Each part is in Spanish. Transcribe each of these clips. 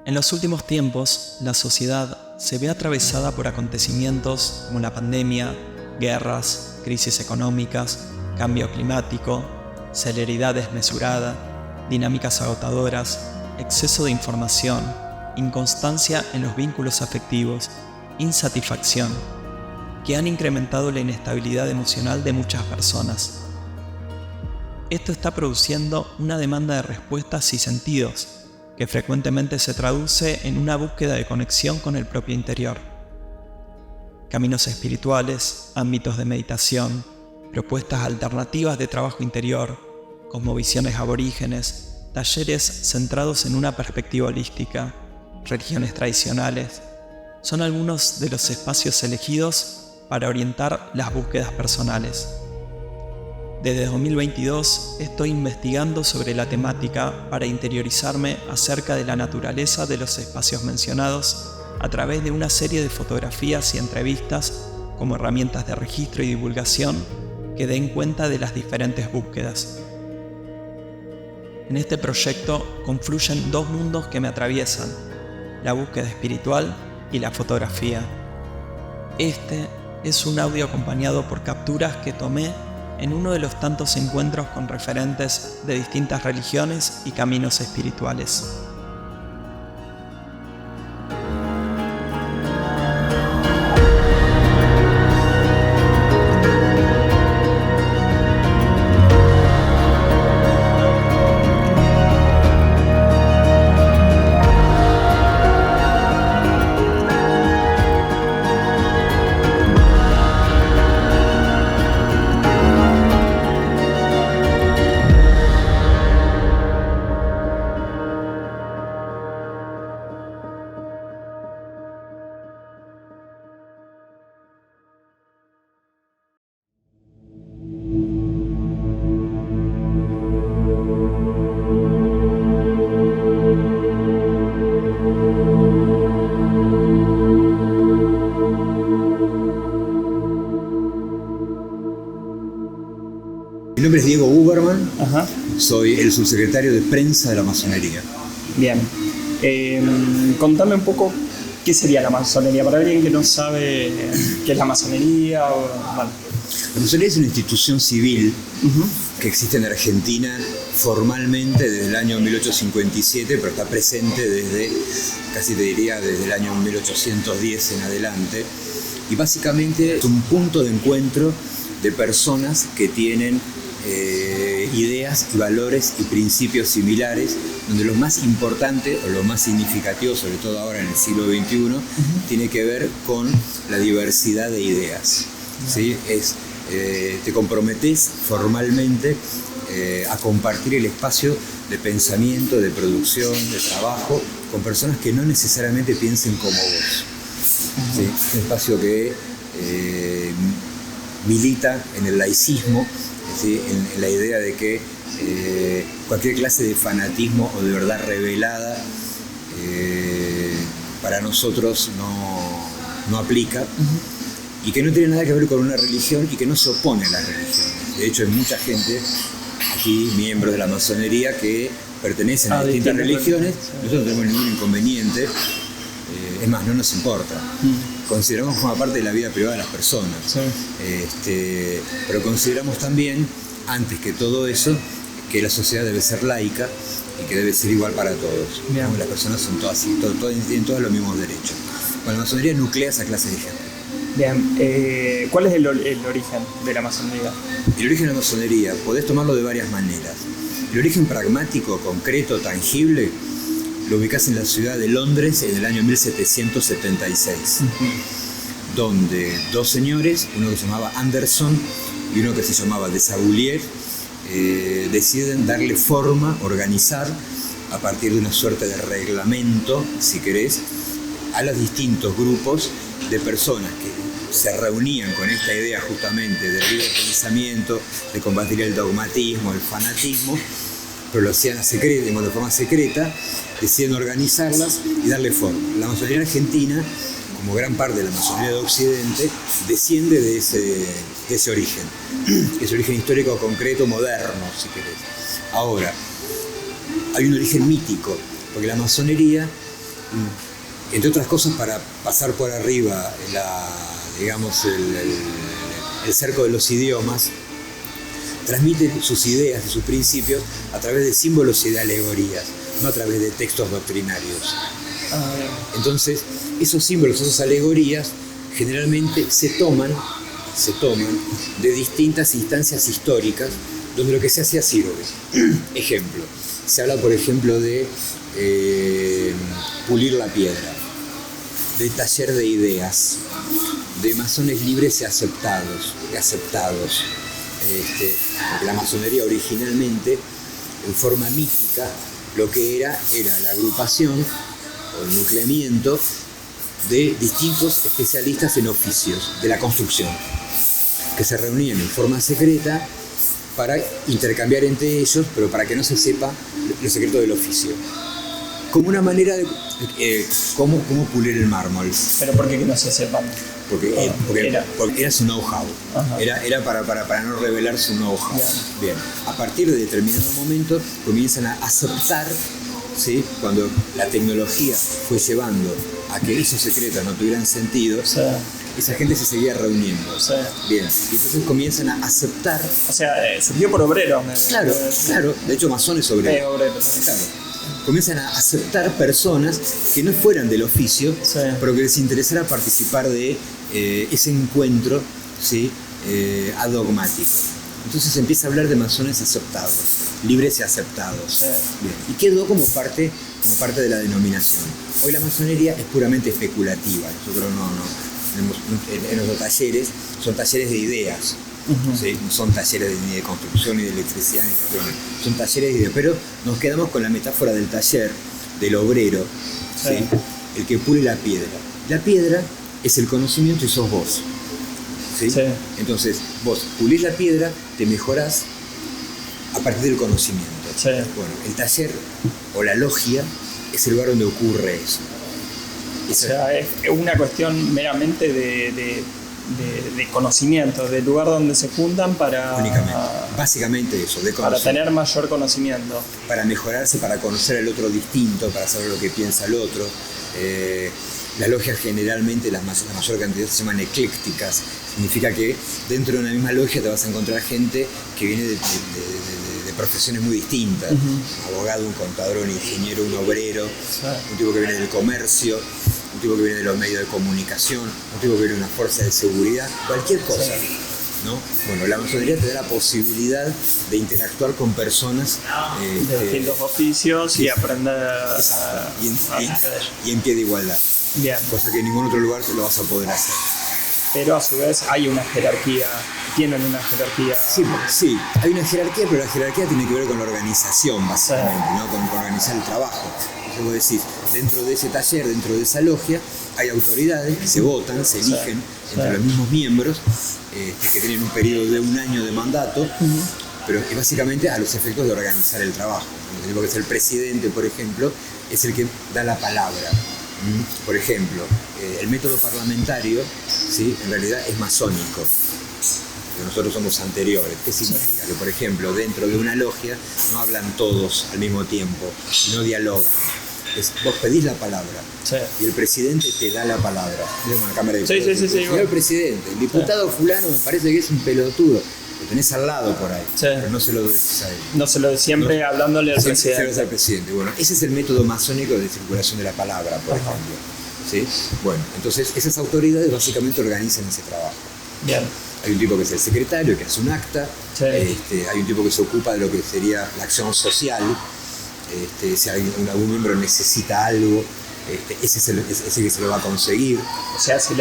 En los últimos tiempos, la sociedad se ve atravesada por acontecimientos como la pandemia, guerras, crisis económicas, cambio climático, celeridad desmesurada, dinámicas agotadoras, exceso de información, inconstancia en los vínculos afectivos, insatisfacción, que han incrementado la inestabilidad emocional de muchas personas. Esto está produciendo una demanda de respuestas y sentidos, que frecuentemente se traduce en una búsqueda de conexión con el propio interior. Caminos espirituales, ámbitos de meditación, propuestas alternativas de trabajo interior, cosmovisiones aborígenes, talleres centrados en una perspectiva holística, religiones tradicionales, son algunos de los espacios elegidos para orientar las búsquedas personales. Desde 2022 estoy investigando sobre la temática para interiorizarme acerca de la naturaleza de los espacios mencionados a través de una serie de fotografías y entrevistas como herramientas de registro y divulgación que den cuenta de las diferentes búsquedas. En este proyecto confluyen dos mundos que me atraviesan, la búsqueda espiritual y la fotografía. Este es un audio acompañado por capturas que tomé en uno de los tantos encuentros con referentes de distintas religiones y caminos espirituales. Mi nombre es Diego Uberman, Ajá. Soy el subsecretario de prensa de la masonería. Bien. Contame un poco qué sería la masonería, para alguien que no sabe qué es la masonería. Bueno. La masonería es una institución civil que existe en Argentina formalmente desde el año 1857, pero está presente desde, casi te diría, desde el año 1810 en adelante. Y básicamente es un punto de encuentro de personas que tienen ideas y valores y principios similares, donde lo más importante o lo más significativo, sobre todo ahora en el siglo XXI, tiene que ver con la diversidad de ideas. ¿Sí? Te comprometes formalmente a compartir el espacio de pensamiento, de producción, de trabajo, con personas que no necesariamente piensen como vos. ¿Sí? Un espacio que milita en el laicismo, ¿sí? en la idea de que cualquier clase de fanatismo o de verdad revelada para nosotros no aplica, y que no tiene nada que ver con una religión y que no se opone a las religiones. De hecho, hay mucha gente aquí, miembros de la masonería, que pertenecen a distintas religiones. Nosotros no tenemos ningún inconveniente, es más, no nos importa. Consideramos que forma parte de la vida privada de las personas. Sí. Pero consideramos también, antes que todo eso, que la sociedad debe ser laica y que debe ser igual para todos. ¿No? Las personas son todas así, tienen todos los mismos derechos. Bueno, la masonería nuclea esa clase de gente. Bien, ¿cuál es el origen de la masonería? El origen de la masonería podés tomarlo de varias maneras. El origen pragmático, concreto, tangible, lo ubicás en la ciudad de Londres en el año 1776, donde dos señores, uno que se llamaba Anderson y uno que se llamaba de Saulier, deciden darle forma, organizar, a partir de una suerte de reglamento, si querés, a los distintos grupos de personas que se reunían con esta idea justamente del libre pensamiento, de combatir el dogmatismo, el fanatismo, pero lo hacían de forma secreta, deciden organizarlas y darle forma. La masonería argentina, como gran parte de la masonería de Occidente, desciende de ese origen, ese origen histórico concreto, moderno, si querés. Ahora, hay un origen mítico, porque la masonería, entre otras cosas, para pasar por arriba el cerco de los idiomas, transmite sus ideas y sus principios a través de símbolos y de alegorías, no a través de textos doctrinarios. Entonces, esos símbolos, esas alegorías, generalmente se toman de distintas instancias históricas donde lo que se hacía sirve. Ejemplo, se habla, por ejemplo, de pulir la piedra, de taller de ideas, de masones libres y aceptados. Porque la masonería originalmente, en forma mítica, lo que era la agrupación o el nucleamiento de distintos especialistas en oficios de la construcción, que se reunían en forma secreta para intercambiar entre ellos, pero para que no se sepa lo secreto del oficio. Como una manera de cómo pulir el mármol. ¿Pero por qué que no se sepan? Porque era su know-how. Era para no revelar su know-how. Bien. A partir de determinado momento comienzan a aceptar, ¿sí? Cuando la tecnología fue llevando a que esos secretos no tuvieran sentido, esa gente se seguía reuniendo. Bien. Y entonces comienzan a aceptar. O sea, surgió por obreros. Claro. De hecho, masones obreros. Claro. Comienzan a aceptar personas que no fueran del oficio, pero que les interesara participar de ese encuentro, ¿sí? Adogmático. Entonces se empieza a hablar de masones aceptados, libres y aceptados. Bien. Y quedó como parte de la denominación. Hoy la masonería es puramente especulativa. Nosotros en nuestros talleres son talleres de ideas. ¿Sí? No son talleres ni de construcción, ni de electricidad, ni de son talleres de ideas. Pero nos quedamos con la metáfora del taller, del obrero, ¿sí? El que pule la piedra. La piedra es el conocimiento y sos vos. ¿Sí? Entonces, vos pulís la piedra, te mejorás a partir del conocimiento. Bueno, el taller o la logia es el lugar donde ocurre eso. O sea, es una cuestión meramente de conocimiento, del lugar donde se juntan para... Únicamente, básicamente eso, de para tener mayor conocimiento. Para mejorarse, para conocer al otro distinto, para saber lo que piensa el otro. Las logias generalmente, la mayor cantidad se llaman eclécticas. Significa que dentro de una misma logia te vas a encontrar gente que viene de profesiones muy distintas. Un abogado, un contador, un ingeniero, un obrero, un tipo que viene del comercio, un tipo que viene de los medios de comunicación, un tipo que viene de una fuerza de seguridad, cualquier cosa. ¿No? Bueno, la masonería te da la posibilidad de interactuar con personas de distintos oficios y aprender y en pie de igualdad. Bien. Cosa que en ningún otro lugar lo vas a poder hacer. Pero a su vez hay una jerarquía, tienen una jerarquía. Sí, hay una jerarquía, pero la jerarquía tiene que ver con la organización, básicamente, ¿no? Con organizar el trabajo. Entonces vos decís, dentro de ese taller, dentro de esa logia, hay autoridades que se votan, se eligen entre los mismos miembros, que tienen un periodo de 1 año de mandato, pero que básicamente a los efectos de organizar el trabajo. El que es el presidente, por ejemplo, es el que da la palabra. Por ejemplo, el método parlamentario, ¿sí? En realidad es masónico. Nosotros somos anteriores. ¿Qué significa? Que, por ejemplo, dentro de una logia no hablan todos al mismo tiempo, no dialogan. Vos pedís la palabra y el presidente te da la palabra. Es una cámara de Señor presidente, el diputado fulano me parece que es un pelotudo. Lo tenés al lado por ahí, pero no se lo decís a él. No se lo siempre hablándole al presidente. Al presidente. Bueno, ese es el método masónico de circulación de la palabra, por ejemplo. ¿Sí? Bueno, entonces esas autoridades básicamente organizan ese trabajo. Bien. Hay un tipo que es el secretario, que hace un acta. Hay un tipo que se ocupa de lo que sería la acción social. Si algún miembro necesita algo, ese es el que se lo va a conseguir. O sea, se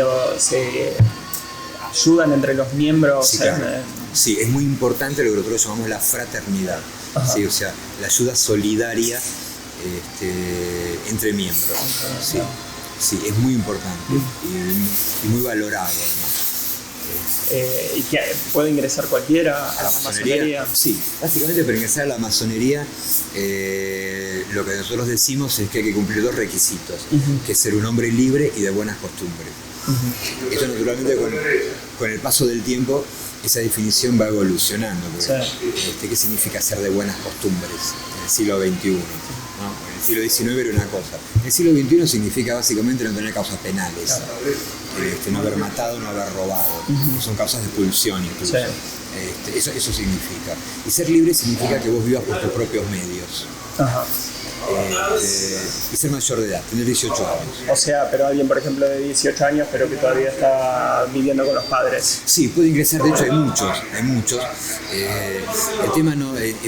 ayudan entre los miembros. Sí, claro. Sí, es muy importante lo que nosotros llamamos la fraternidad. ¿Sí? O sea, la ayuda solidaria entre miembros. ¿Sí? Sí, es muy importante y muy valorado además. ¿Y que puede ingresar cualquiera a la masonería? Sí, básicamente para ingresar a la masonería lo que nosotros decimos es que hay que cumplir 2 requisitos, que es ser un hombre libre y de buenas costumbres. Esto naturalmente con el paso del tiempo esa definición va evolucionando. Porque, ¿qué significa ser de buenas costumbres en el siglo XXI? ¿No? En el siglo XIX era una cosa. En el siglo XXI significa básicamente no tener causas penales, no haber matado, no haber robado. Son causas de expulsión incluso. Eso significa. Y ser libre significa que vos vivas por tus propios medios. Y ser mayor de edad, tener 18 años. O sea, pero alguien, por ejemplo, de 18 años, pero que todavía está viviendo con los padres. Sí, puede ingresar, de hecho hay muchos. El tema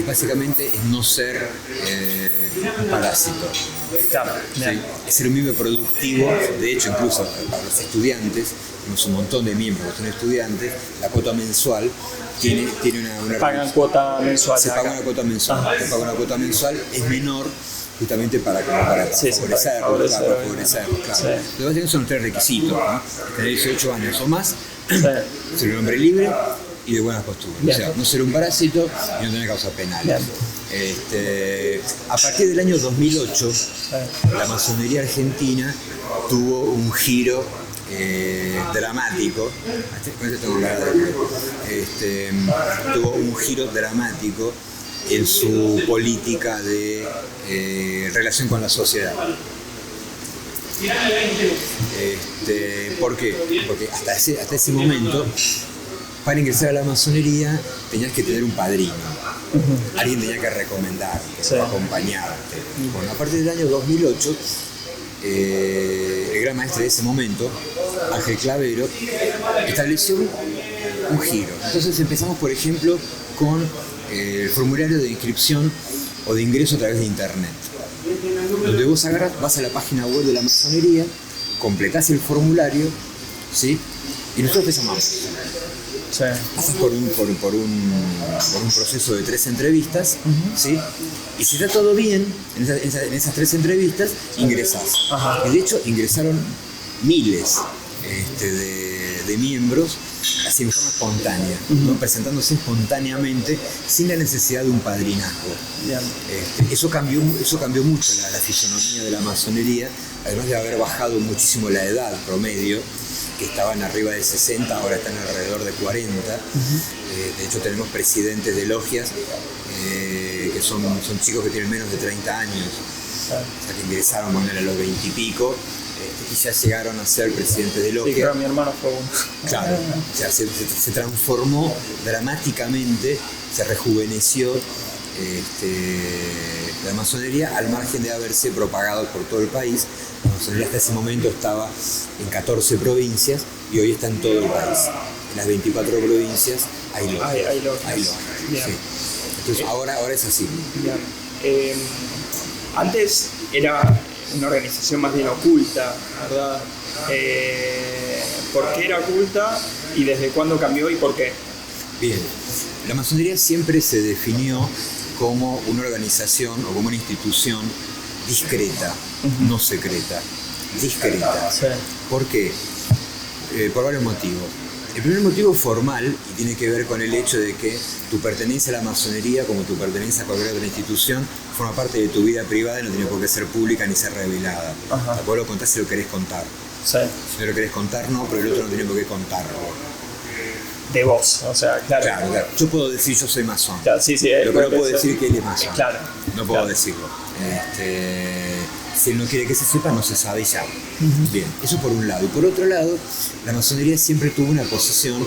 básicamente es no ser un parásito. Claro, sí, es ser un miembro productivo. De hecho, incluso para los estudiantes, tenemos un montón de miembros que son estudiantes, la cuota mensual tiene una pagan cuota mensual. Se paga una cuota mensual. Se paga una cuota mensual, es menor justamente para favorecerlo, claro. Sí. Entonces son 3 requisitos, ¿no? Tener 18 años o más, ser un hombre libre y de buenas costumbres. Bien. O sea, no ser un parásito y no tener causas penales. A partir del año 2008, la masonería argentina tuvo un giro dramático. Tuvo un giro dramático en su política de relación con la sociedad. ¿Por qué? Porque hasta ese momento, para ingresar a la masonería tenías que tener un padrino. Alguien tenía que recomendarte, acompañarte. Bueno, a partir del año 2008, el gran maestre de ese momento, Ángel Clavero, estableció un giro. Entonces empezamos, por ejemplo, con el formulario de inscripción o de ingreso a través de internet, donde vos vas a la página web de la masonería, completás el formulario, ¿sí? Y nosotros te llamamos. Pasas por un proceso de 3 entrevistas, ¿sí? Y si está todo bien en esas 3 entrevistas, ingresás. Y de hecho ingresaron miles de miembros así en forma espontánea, ¿no? Presentándose espontáneamente sin la necesidad de un padrinazgo. Eso cambió mucho la fisonomía de la masonería, además de haber bajado muchísimo la edad promedio, que estaban arriba de 60, ahora están alrededor de 40. De hecho tenemos presidentes de logias que son chicos que tienen menos de 30 años, o sea, que ingresaron a los 20 y pico, y ya llegaron a ser presidentes de logia. Sí, claro, mi hermano fue uno. Claro, o sea, se transformó dramáticamente, se rejuveneció la masonería, al margen de haberse propagado por todo el país. La masonería hasta ese momento estaba en 14 provincias y hoy está en todo el país. En las 24 provincias hay logias. Sí. Entonces ahora es así. Antes era una organización más bien oculta, ¿verdad? ¿Por qué era oculta y desde cuándo cambió y por qué? Bien, la masonería siempre se definió como una organización o como una institución discreta, no secreta, discreta. Sí. ¿Por qué? Por varios motivos. El primer motivo formal, y tiene que ver con el hecho de que tu pertenencia a la masonería, como tu pertenencia a cualquier otra institución, forma parte de tu vida privada y no tiene por qué ser pública ni ser revelada. Vos lo contás si lo querés contar. Sí. Si no lo querés contar, no, pero el otro no tiene por qué contarlo. De vos, o sea, claro. Claro. Yo puedo decir yo soy masón. Claro, sí, lo que no puedo decir que él es masón. Claro. No puedo decirlo. Si él no quiere que se sepa, no se sabe y ya. Bien, eso por un lado. Y por otro lado, la masonería siempre tuvo una posición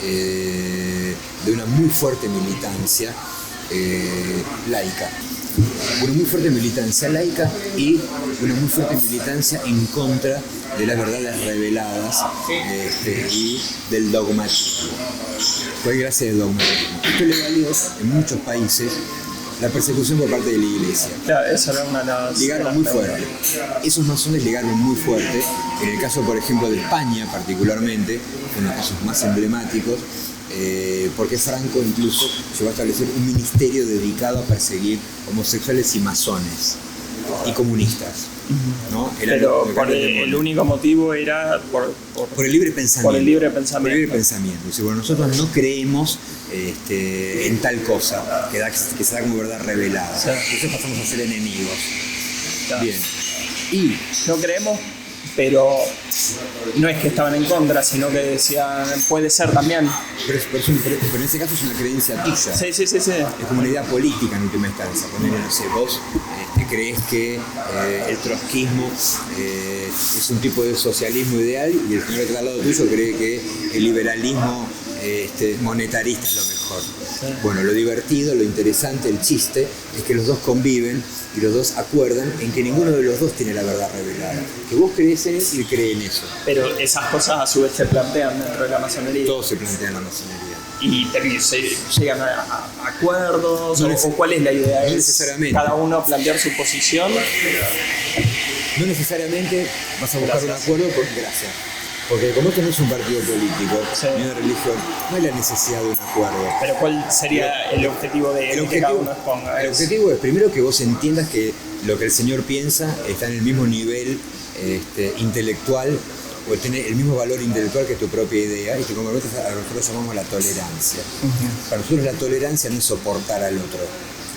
de una muy fuerte militancia laica. Una muy fuerte militancia laica y una muy fuerte militancia en contra de las verdades reveladas y del dogmatismo. Cualquier clase de dogmatismo. Esto le valió en muchos países la persecución por parte de la iglesia. Claro, esa era una de las... Ligaron muy fuerte. Esos masones ligaron muy fuerte. En el caso, por ejemplo, de España particularmente, uno de los casos más emblemáticos, porque Franco incluso llegó a establecer un ministerio dedicado a perseguir homosexuales y masones y comunistas. ¿no? Pero el único motivo era por el libre pensamiento. Por el libre pensamiento. Por el libre pensamiento. Dice, bueno, nosotros no creemos en tal cosa que se da como verdad revelada. Sí. Entonces pasamos a ser enemigos. Claro. Bien. Y no creemos, pero no es que estaban en contra, sino que decían, puede ser también. pero en ese caso es una creencia tuya. Sí. Es como una idea política en última instancia. Ponele, no sé, vos crees que el trotskismo es un tipo de socialismo ideal y el señor que está al lado tuyo cree que el liberalismo monetarista es lo mejor. Sí. Bueno, lo divertido, lo interesante, el chiste es que los dos conviven y los dos acuerdan en que ninguno de los dos tiene la verdad revelada. Que vos crees en eso y él cree en eso. Pero esas cosas a su vez se plantean dentro de la masonería. Todo se plantea en la masonería. Y se llegan a acuerdos, o cuál es la idea. No ¿Es necesariamente. cada uno plantear su posición? No necesariamente vas a buscar un acuerdo gracias. Porque como esto no es un partido político, Sí. ni una religión, no hay la necesidad de un acuerdo. Pero ¿cuál sería el objetivo de que cada uno exponga? El objetivo es primero que vos entiendas que lo que el Señor piensa está en el mismo nivel intelectual, o tiene el mismo valor intelectual que tu propia idea, y te comprometes a lo que nosotros llamamos la tolerancia. Para nosotros la tolerancia no es soportar al otro,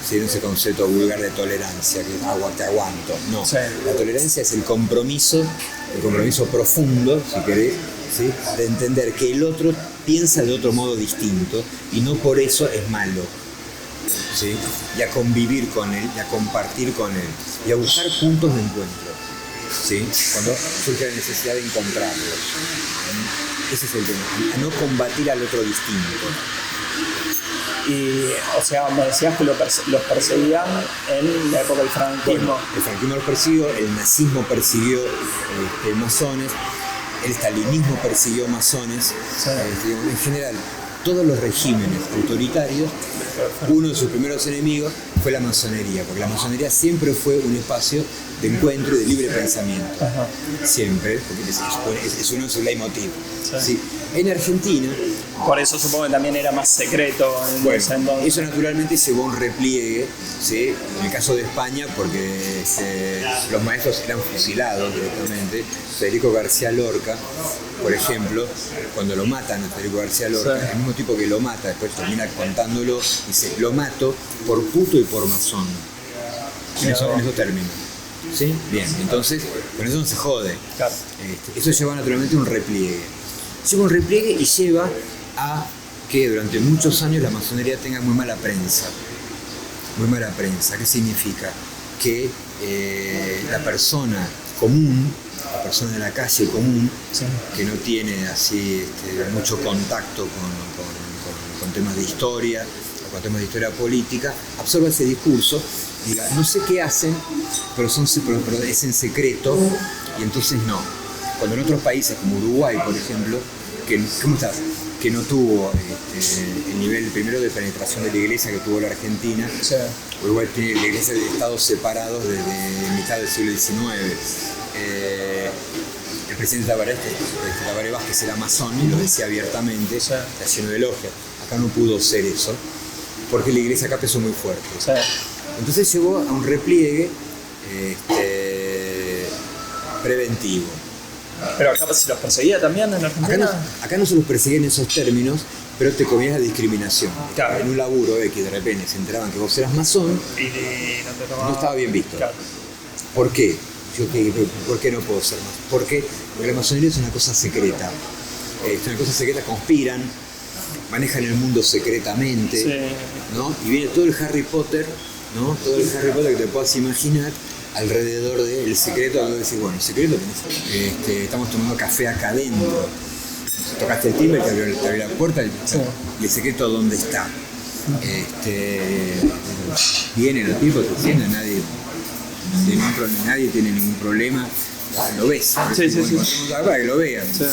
¿sí? Ese concepto vulgar de tolerancia, que es te aguanto. No, Sí. la tolerancia es el compromiso profundo, si querés, ¿sí? De entender que el otro piensa de otro modo distinto y no por eso es malo. ¿Sí? Y a convivir con él, y a compartir con él, y a buscar puntos de encuentro. ¿Sí? Cuando surge la necesidad de encontrarlos. Ese es el tema, a no combatir al otro distinto. Y, o sea, me decías que los perseguían en la época del franquismo. Bueno, el franquismo los persiguió, el nazismo persiguió masones, el stalinismo persiguió masones, Sí. En general, todos los regímenes autoritarios, uno de sus primeros enemigos fue la masonería, porque la masonería siempre fue un espacio de encuentro y de libre pensamiento. Ajá. Siempre, porque es uno de sus leitmotiv. Sí. ¿Sí? En Argentina, Por eso supongo que también era más secreto en bueno, ese entonces. eso naturalmente llevó a un repliegue, ¿sí? En el caso de España, porque los maestros eran fusilados directamente. Federico García Lorca, por ejemplo, cuando lo matan a Federico García Lorca, Sí. el mismo tipo que lo mata, después termina contándolo, dice, lo mato por puto y por masón. En esos términos. ¿Sí? Bien, entonces, con eso no se jode. Claro. Eso lleva naturalmente a un repliegue. Lleva un repliegue y lleva a que durante muchos años la masonería tenga muy mala prensa. Muy mala prensa. ¿Qué significa? Que la persona común, la persona de la calle común, Sí. que no tiene así mucho contacto con temas de historia o con temas de historia política, absorba ese discurso, diga, no sé qué hacen, pero es en secreto, y entonces no. Cuando en otros países como Uruguay, por ejemplo, ¿cómo estás? Que no tuvo el nivel primero de penetración de la iglesia que tuvo la Argentina. Sí. Uruguay tiene la iglesia de estados separados desde mitad del siglo XIX. El presidente Tabaré Vázquez era masón y lo decía abiertamente, Sí. está lleno de elogios. Acá no pudo ser eso, porque la iglesia acá pesó muy fuerte. Sí. Entonces llegó a un repliegue preventivo. Pero acá se los perseguía también en Argentina. Acá no se los perseguía en esos términos, pero te comías la discriminación. Claro. En un laburo que de repente se enteraban que vos eras masón, Y no te tomaba. no estaba bien visto. Claro. ¿Por qué? ¿Por qué no puedo ser más? Porque la masonería es una cosa secreta. Es una cosa secreta, conspiran, manejan el mundo secretamente, Sí. ¿no? Y viene todo el Harry Potter, ¿no? Todo el Harry Potter que te puedas imaginar alrededor del secreto, donde decís, bueno, el secreto tenés, estamos tomando café acá adentro. Tocaste el timbre, te abrió la puerta, Sí. y el secreto dónde está. Vienen los tipos, te sientan, nadie tiene ningún problema, lo ves. Sí. Para que lo vean. Sí.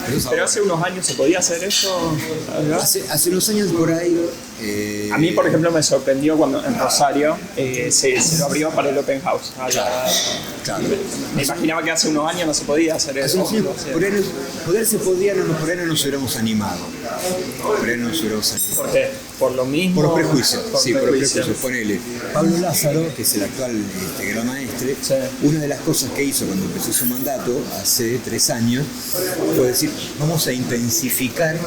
Pero Pero hace unos años se podía hacer eso. ¿verdad? Hace unos años por ahí A mí, por ejemplo, me sorprendió cuando en Rosario se lo abrió para el Open House. Claro. Me imaginaba que hace unos años no se podía hacer eso. Poder se podía, por ahí no nos hubiéramos animado. Por ahí no nos hubiéramos animado. ¿Por qué? ¿Por lo mismo? Por los prejuicios. Por prejuicios. Ponele. Pablo Lázaro, que es el actual gran maestre, una de las cosas que hizo cuando empezó su mandato, hace 3 años, fue decir, vamos a intensificar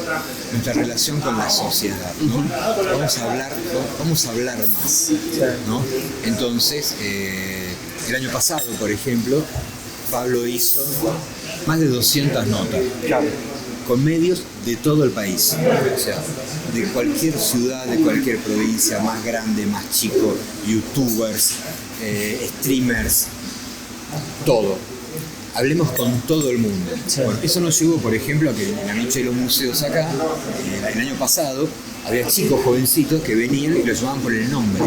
nuestra relación con la sociedad, ¿no? Vamos a hablar más, ¿no? Entonces, el año pasado, por ejemplo, Pablo hizo más de 200 notas con medios de todo el país, o sea, de cualquier ciudad, de cualquier provincia, más grande, más chico, youtubers, streamers, todo. Hablemos con todo el mundo. Bueno, eso nos llevó, por ejemplo, a que en la noche de los museos acá, el año pasado, había chicos jovencitos que venían y los llamaban por el nombre.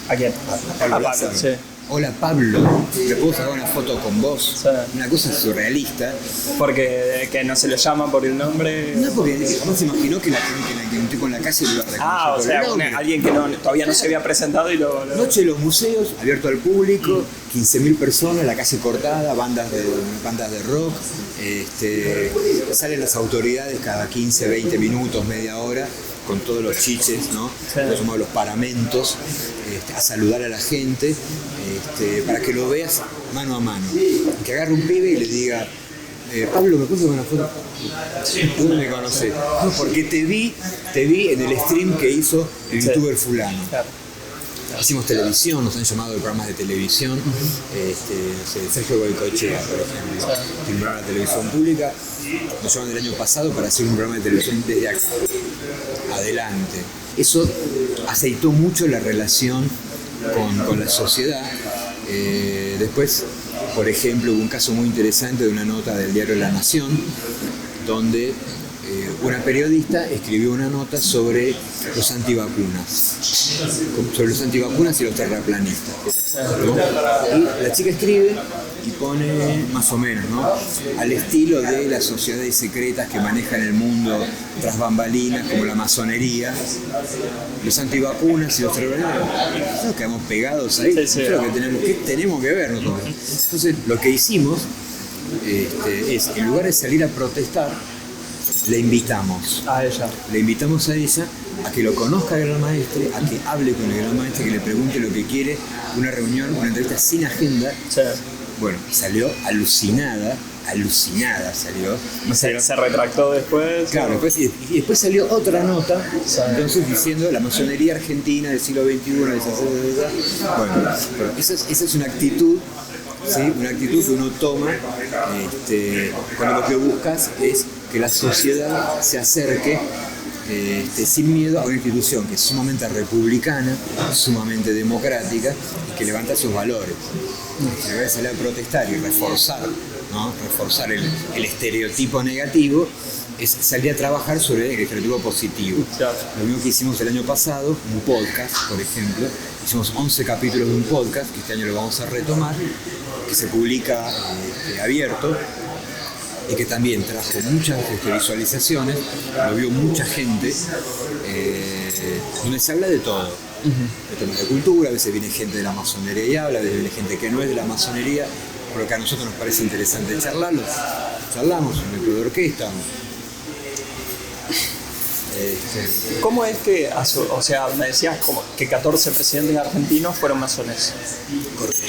¿A quién? A Pablo. Sí. Hola Pablo, ¿le puedo sacar una foto con vos? Sí. Una cosa surrealista. Porque que no se le llama por el nombre. No, porque no se imaginó que un tipo en la calle lo iba a reconocer. O sea, alguien que todavía no se había presentado y lo... Noche de los museos, abierto al público, 15.000 personas, la calle cortada, bandas de rock. Salen las autoridades cada 15, 20 minutos, media hora, con todos los chiches, ¿no? Los llamamos los paramentos, a saludar a la gente, para que lo veas mano a mano. Que agarre un pibe y le diga, Pablo, ¿me puedes tomar una foto? ¿Dónde me conoces? No, porque te vi en el stream que hizo el youtuber fulano. Hicimos televisión, nos han llamado de programas de televisión, Sergio Goycochea, por ejemplo, tiene un programa de televisión pública, nos llaman el año pasado para hacer un programa de televisión desde acá, adelante. Eso aceitó mucho la relación con la sociedad. Después, por ejemplo, hubo un caso muy interesante de una nota del diario La Nación, donde una periodista escribió una nota sobre los antivacunas y los terraplanistas, ¿no? Y la chica escribe y pone más o menos, ¿no? Al estilo de las sociedades secretas que manejan el mundo tras bambalinas, como la masonería, los antivacunas y los terraplanistas. Nos quedamos pegados ahí. Creo que tenemos que ver nosotros. Entonces, lo que hicimos es, en lugar de salir a protestar, le invitamos a ella a que lo conozca el gran maestre, a que hable con el gran maestre, que le pregunte lo que quiere, una reunión, una entrevista sin agenda. Bueno, salió alucinada salió. Se retractó después. Claro, y después salió otra nota, entonces diciendo la masonería argentina del siglo XXI, bueno, pero esa es una actitud. ¿Sí? Una actitud que uno toma cuando lo que buscas es que la sociedad se acerque sin miedo a una institución que es sumamente republicana, sumamente democrática y que levanta sus valores. En vez de salir a protestar y reforzar, ¿no? Reforzar el estereotipo negativo, es salir a trabajar sobre el estereotipo positivo. Lo mismo que hicimos el año pasado, un podcast, por ejemplo. Hicimos 11 capítulos de un podcast, que este año lo vamos a retomar, que se publica abierto y que también trajo muchas visualizaciones, lo vio mucha gente, donde se habla de todo. De temas de cultura, a veces viene gente de la masonería y habla, a veces viene gente que no es de la masonería, por lo que a nosotros nos parece interesante charlarlo. Charlamos, un grupo de orquesta. ¿Cómo es que, o sea, me decías como que 14 presidentes argentinos fueron masones? Correcto.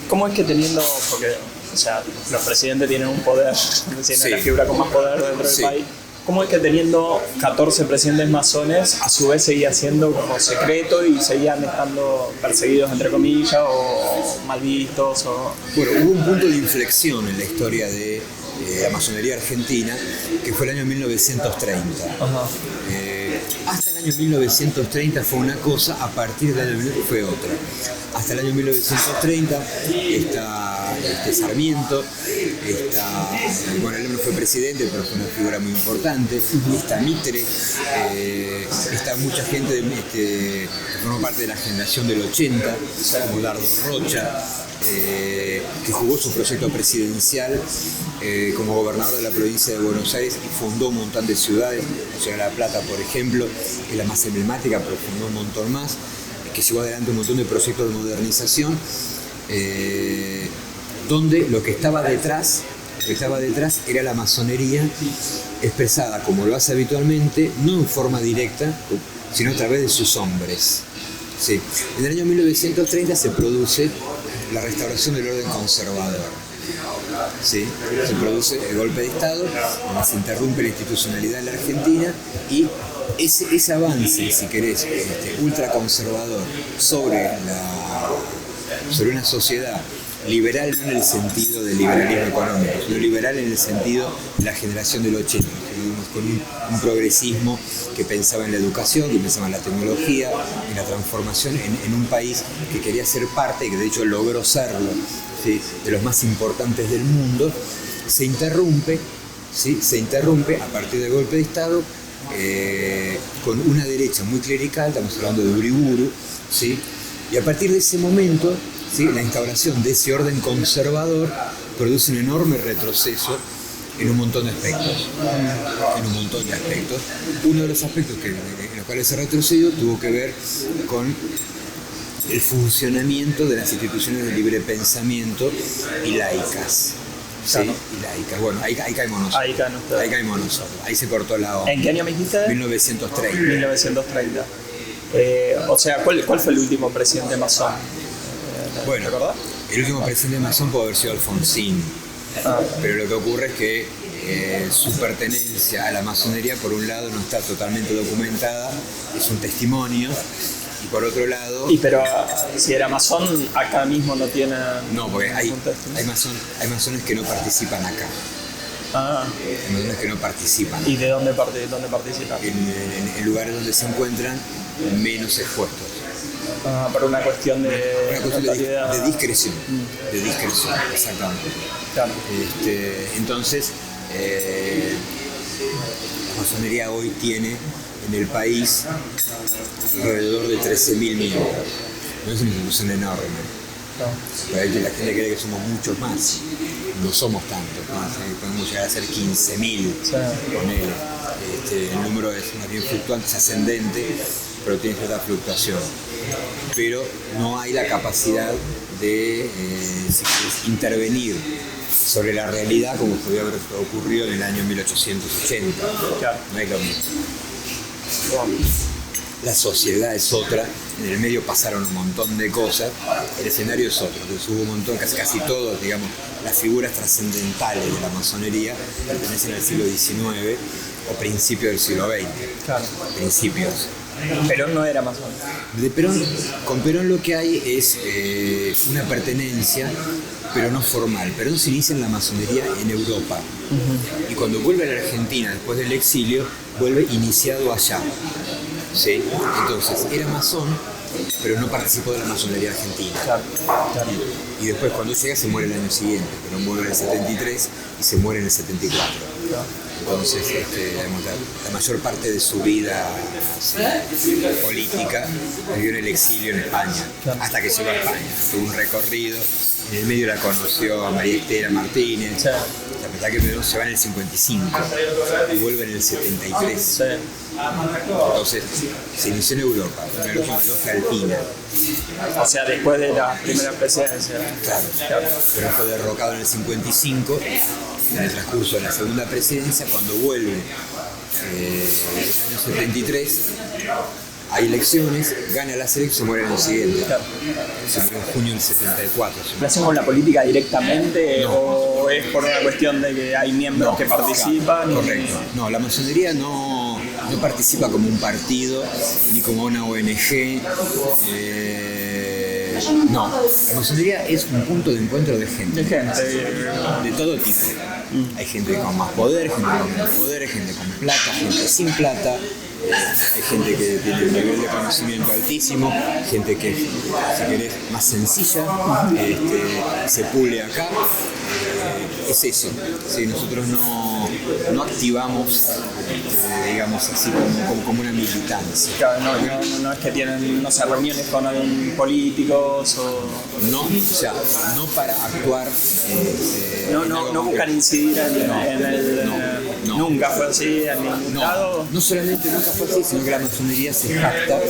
¿Cómo es que teniendo, porque, o sea, los presidentes tienen un poder, es la figura con más poder dentro del país, ¿cómo es que teniendo 14 presidentes masones, a su vez seguía siendo como secreto y seguían estando perseguidos, entre comillas, o mal vistos? Bueno, hubo un punto de inflexión en la historia de la masonería argentina, que fue el año 1930. Hasta el año 1930 fue una cosa, a partir del año 1930 fue otra. Hasta el año 1930 está Sarmiento, él no fue presidente, pero fue una figura muy importante, está Mitre, está mucha gente que formó parte de la generación del 80, como Dardo Rocha, que jugó su proyecto presidencial como gobernador de la provincia de Buenos Aires y fundó un montón de ciudades, la ciudad de La Plata, por ejemplo, es la más emblemática, pero fundó un montón más, que llevó adelante un montón de proyectos de modernización, donde lo que estaba detrás era la masonería expresada, como lo hace habitualmente, no en forma directa, sino a través de sus hombres. Sí. En el año 1930 se produce la restauración del orden conservador. Sí. Se produce el golpe de Estado, donde se interrumpe la institucionalidad en la Argentina y ese avance, si querés, ultraconservador sobre una sociedad liberal, no en el sentido del liberalismo económico, sino liberal en el sentido de la generación del 80, con un progresismo que pensaba en la educación, que pensaba en la tecnología, en la transformación en un país que quería ser parte, y que de hecho logró serlo, ¿sí?, de los más importantes del mundo. Se interrumpe, ¿sí?, a partir del golpe de Estado, con una derecha muy clerical, estamos hablando de Uriburu, ¿sí?, y a partir de ese momento, ¿sí?, la instauración de ese orden conservador produce un enorme retroceso en un montón de aspectos. Uno de los aspectos en los cuales se retrocedió tuvo que ver con el funcionamiento de las instituciones de libre pensamiento y laicas. Sí, claro. Y laicas. Bueno, ahí caímos nosotros. Ahí se cortó la onda. ¿En qué año me dijiste? 1930. 1930. O sea, ¿cuál fue el último presidente masón? Bueno, ¿verdad? El último presidente masón puede haber sido Alfonsín. Pero lo que ocurre es que su pertenencia a la masonería, por un lado, no está totalmente documentada, es un testimonio, y por otro lado... Pero si era masón, acá mismo no tiene... No, porque hay masones que no participan acá. Hay masones que no participan. ¿Y de dónde participan? En lugares donde se encuentran menos expuestos. Por una cuestión de discreción. De discreción, exactamente. Claro. Entonces, la masonería hoy tiene en el país alrededor de 13.000 miembros. No es una institución enorme. Pero la gente cree que somos muchos más. No somos tantos, podemos llegar a ser 15.000, ponele. El número es más bien fluctuante, es ascendente, pero tiene cierta fluctuación. Pero no hay la capacidad de intervenir sobre la realidad como podría haber ocurrido en el año 1880. Claro. No es lo mismo. La sociedad es otra, en el medio pasaron un montón de cosas, el escenario es otro, entonces hubo un montón, casi todos, digamos, las figuras trascendentales de la masonería pertenecen al siglo XIX o principios del siglo XX. Claro. Principios. Perón no era masón. Con Perón lo que hay es una pertenencia, pero no formal. Perón se inicia en la masonería en Europa. Y cuando vuelve a la Argentina después del exilio, vuelve iniciado allá. ¿Sí? Entonces, era masón, pero no participó de la masonería argentina. Claro. Y después, cuando llega, se muere el año siguiente. Perón muere en el 73 y se muere en el 74. Claro. Entonces, la mayor parte de su vida política vivió en el exilio en España, hasta que llegó a España. Tuvo un recorrido, en el medio la conoció a María Estela Martínez. Sí. La verdad que Perón se va en el 55 y vuelve en el 73. Sí. Entonces, se inició en Europa, una logia alpina. O sea, después de la primera presidencia. Claro. Pero fue derrocado en el 55, en el transcurso de la segunda presidencia, cuando vuelve en el año 73, hay elecciones, gana las elecciones y se muere en el siguiente. Claro. Se muere en junio del 74. ¿Relación con la política directamente o es por una cuestión de que hay miembros que participan? Correcto. No, la masonería no participa como un partido ni como una ONG. No, la masonería es un punto de encuentro de gente. De todo tipo. Hay gente con más poder, gente con menos poder, gente con plata, gente sin plata. Hay gente que tiene un nivel de conocimiento altísimo, gente que, si querés, más sencilla, se pule acá. Es eso. Sí, nosotros no activamos, digamos así, como una militancia. Claro, no es que tienen, no sé, reuniones con políticos o... no para actuar. No buscan incidir en el. Nunca fue así en ningún lado. No solamente nunca fue así, sino que la masonería se jacta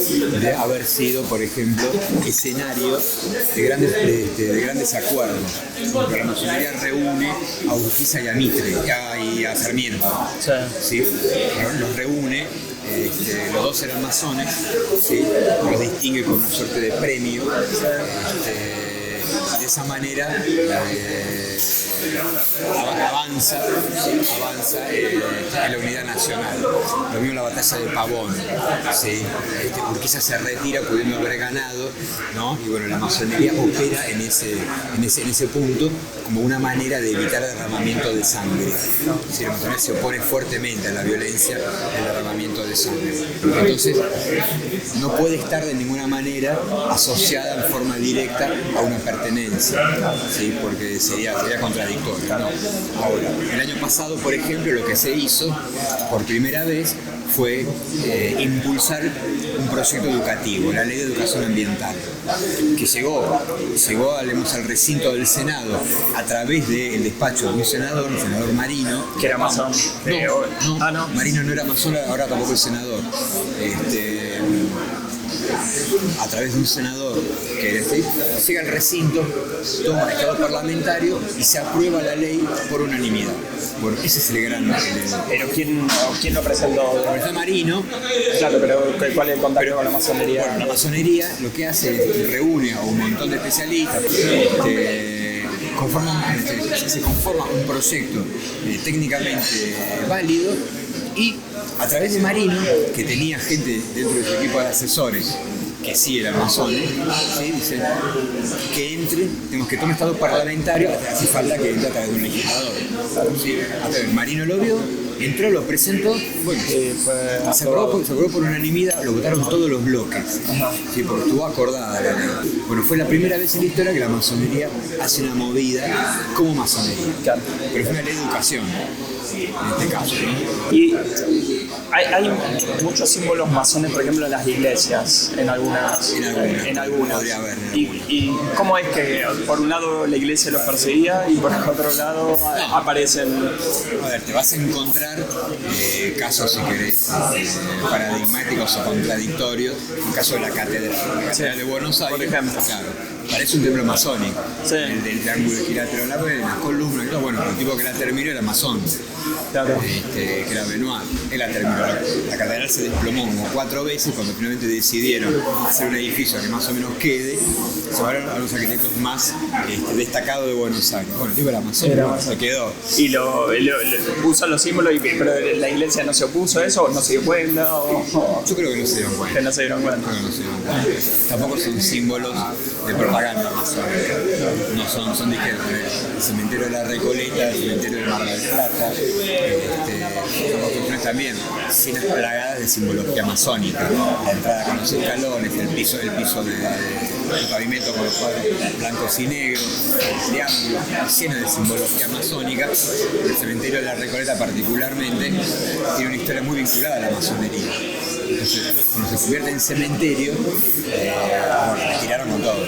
de haber sido, por ejemplo, escenario de grandes acuerdos. Porque la masonería reúne a Urquiza y a Mitre y a Sarmiento. ¿Sí? Los reúne. Los dos eran masones, ¿sí? Los distingue con una suerte de premio. De esa manera avanza en la unidad nacional. Lo mismo en la batalla de Pavón, ¿sí? Urquiza se retira pudiendo haber ganado, ¿no? Y bueno, la masonería opera en ese punto como una manera de evitar el derramamiento de sangre. ¿Sí? La masonería se opone fuertemente a la violencia del derramamiento de sangre. Entonces, no puede estar de ninguna manera asociada en forma directa a una pertenencia, ¿sí? Porque sería contradictorio, ¿no? Ahora, el año pasado, por ejemplo, lo que se hizo por primera vez fue impulsar un proyecto educativo, la Ley de Educación Ambiental, que llegó al recinto del Senado a través del despacho de un senador, el senador Marino. Que era masón. No. Marino no era masón, ahora tampoco es senador. A través de un senador que llega al recinto, toma el estado parlamentario y se aprueba la ley por unanimidad. Bueno, ese es el gran... ¿Pero quién lo presentó? Lo presentó Marino. Claro, pero ¿cuál es el contacto con la masonería? Bueno, la masonería lo que hace es reúne a un montón de especialistas, se conforma un proyecto técnicamente válido y a través de Marino, que tenía gente dentro de su equipo de asesores que sí eran masones, ¿sí? Dicen que entre, tenemos que tomar estado parlamentario, hace falta que entre a través de un legislador. ¿Sí? Marino lo vio, entró, lo presentó, bueno, se aprobó por unanimidad, lo votaron todos los bloques, ¿sí? Porque estuvo acordada la ley. Bueno, fue la primera vez en la historia que la masonería hace una movida como masonería, pero fue una ley de educación. En este caso, ¿no? Y hay muchos símbolos masones, por ejemplo, en las iglesias, en algunas. Podría haber. ¿Y cómo es que por un lado la iglesia los perseguía y por otro lado aparecen? A ver, te vas a encontrar casos, si querés, paradigmáticos o contradictorios. El caso de la catedral de Buenos Aires, por ejemplo. Claro, parece un templo masónico. Sí. El del triángulo equilátero en las columnas, y todo. Bueno, el tipo que la terminó era masón. Claro. Que era Benoit. Él la terminó. La catedral se desplomó como 4 veces cuando finalmente decidieron hacer un edificio que más o menos quede. Se fueron a los arquitectos más destacados de Buenos Aires. Bueno, el tipo era masón, se quedó. Y usan los símbolos, pero la iglesia no se opuso a eso, o no se dio cuenta. Yo creo que no se dieron cuenta. Que no se dieron cuenta. Tampoco son símbolos de propaganda masónica. No son dijeron, el cementerio de la Recoleta, el cementerio de Mar del Plata. Son construcciones también cenas plagadas de simbología masónica. La entrada con los escalones, el piso del pavimento con los cuadros blancos y negros, el triángulo, lleno de simbología masónica. El cementerio de la Recoleta particularmente tiene una historia muy vinculada a la masonería. Entonces, cuando se convierte en cementerio, le tiraron con todo.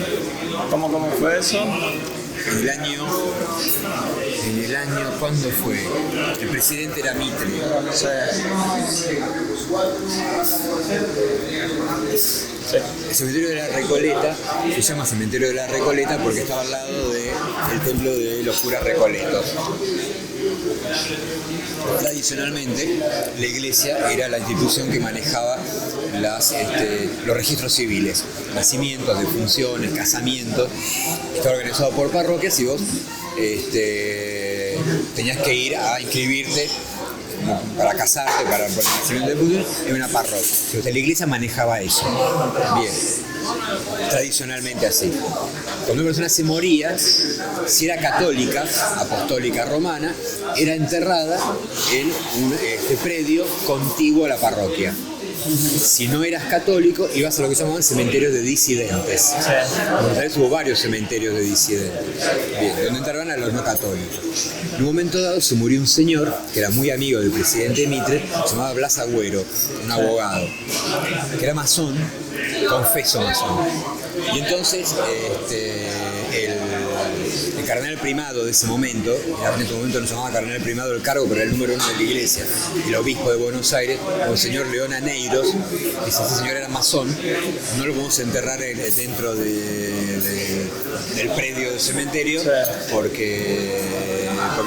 ¿Cómo fue eso? En el año, ¿cuándo fue? El presidente era Mitre. Sí. El cementerio de la Recoleta se llama cementerio de la Recoleta porque estaba al lado del templo de los curas recoletos. Tradicionalmente, la iglesia era la institución que manejaba los registros civiles, nacimientos, defunciones, casamientos. Estaba organizado por parroquias y vos tenías que ir a inscribirte para casarte, para el nacimiento de Putin, en una parroquia. Entonces, la iglesia manejaba eso. Bien. Tradicionalmente así. Cuando una persona se moría, si era católica, apostólica romana, era enterrada en un predio contiguo a la parroquia. Si no eras católico, ibas a lo que se llamaban cementerios de disidentes. En Buenos Aires hubo varios cementerios de disidentes, bien, donde enterraban a los no católicos. En un momento dado se murió un señor que era muy amigo del presidente Mitre, se llamaba Blas Agüero, un abogado, que era masón, confeso masón. Y entonces el cardenal primado de ese momento, en ese momento no se llamaba cardenal primado el cargo, pero era el número 1 de la iglesia, el obispo de Buenos Aires, el señor León Aneiros, dice, ese señor era masón, no lo podemos enterrar dentro del predio del cementerio, porque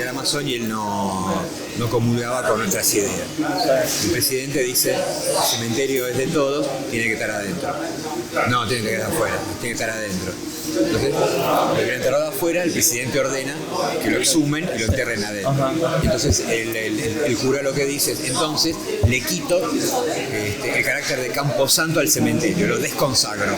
era masón y él no comulgaba con nuestras ideas. El presidente dice, el cementerio es de todos, tiene que estar adentro. No, tiene que estar afuera, tiene que estar adentro. Entonces, el enterrado afuera, el presidente ordena que lo exhumen y lo enterren adentro. Entonces, el cura lo que dice es, entonces, le quito el carácter de camposanto al cementerio, lo desconsagró.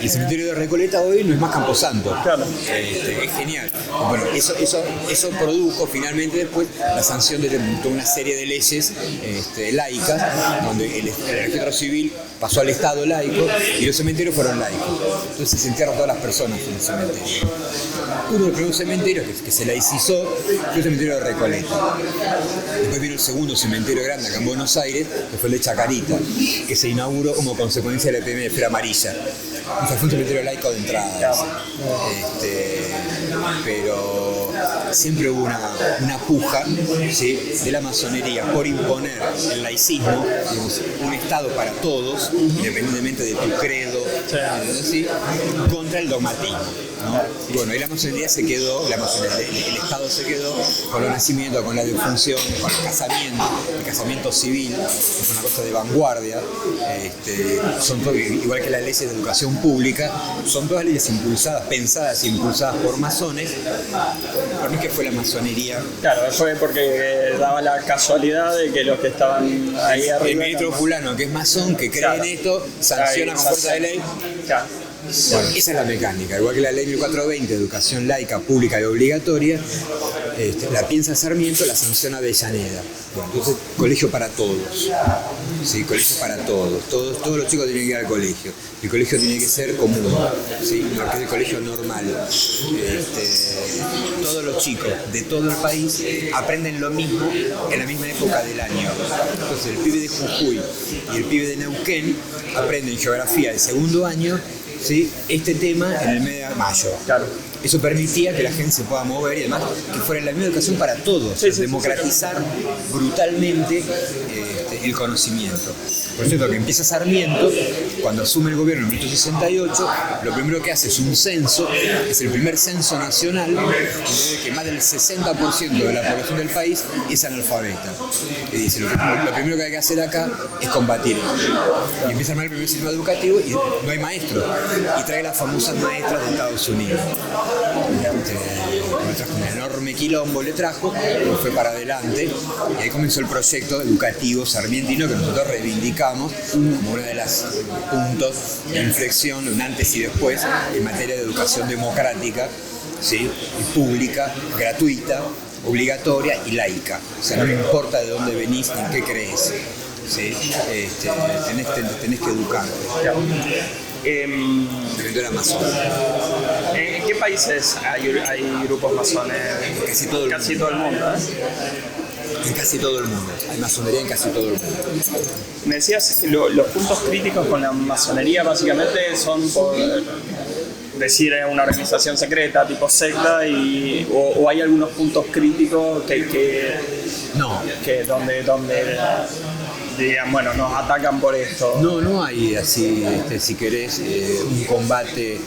Y el cementerio de Recoleta hoy no es más camposanto. Claro. Es genial. Bueno, eso produjo finalmente después la sanción de toda una serie de leyes laicas, donde el registro civil pasó al Estado laico y los cementerios fueron laicos. Entonces se entierran todas las personas en el cementerio. Uno de los primeros cementerios que se laicizó fue el cementerio de Recoleta. Después vino el segundo cementerio grande acá en Buenos Aires, que fue el de Chacarita, que se inauguró como consecuencia de la epidemia de fiebre amarilla. O sea, fue un cementerio laico de entrada. Pero siempre hubo una puja, ¿sí?, de la masonería por imponer el laicismo, digamos, un Estado para todos, independientemente de tu credo, ¿sí?, contra el dogmatismo, ¿no? Y bueno, ahí la masonería se quedó, el Estado se quedó con los nacimientos, con la defunción, con el casamiento civil, es una cosa de vanguardia, son todo, igual que las leyes de educación pública, son todas leyes pensadas e impulsadas por masones. Por mí que fue la masonería. Claro, fue porque daba la casualidad de que los que estaban ahí arriba... El ministro fulano, que es masón, que cree en esto, sanciona con fuerza de ley. Claro. Bueno, esa es la mecánica. Igual que la ley 1420, educación laica, pública y obligatoria, la piensa Sarmiento, la sanciona Avellaneda. Bueno, entonces, colegio para todos. Sí, colegio para todos. Todos los chicos tienen que ir al colegio. El colegio tiene que ser común, ¿sí? No que es el colegio normal. Todos los chicos de todo el país aprenden lo mismo en la misma época del año. Entonces, el pibe de Jujuy y el pibe de Neuquén aprenden geografía de segundo año, ¿sí?, este tema en el mes de mayo. Claro. Eso permitía que la gente se pueda mover y además que fuera la misma educación para todos, democratizar brutalmente el conocimiento. Por cierto, que empieza Sarmiento, cuando asume el gobierno en 1968, lo primero que hace es un censo, es el primer censo nacional, donde ve que más del 60% de la población del país es analfabeta. Y dice, lo primero que hay que hacer acá es combatir esto. Y empieza a armar el primer sistema educativo y no hay maestros. Y trae las famosas maestras de Estados Unidos. Le trajo un enorme quilombo, fue para adelante y ahí comenzó el proyecto educativo sarmientino que nosotros reivindicamos como uno de los puntos de inflexión, un antes y después en materia de educación democrática, ¿sí?, y pública, gratuita, obligatoria y laica. O sea, no me importa de dónde venís ni en qué crees, ¿sí? Tenés que educarte. Era masón. ¿En qué países hay grupos masones? Casi todo el mundo. En casi todo el mundo. Hay masonería en casi todo el mundo. Me decías que los puntos críticos con la masonería básicamente son por decir una organización secreta, tipo secta, o hay algunos puntos críticos donde digan, bueno, nos atacan por esto. No hay así, si querés, un combate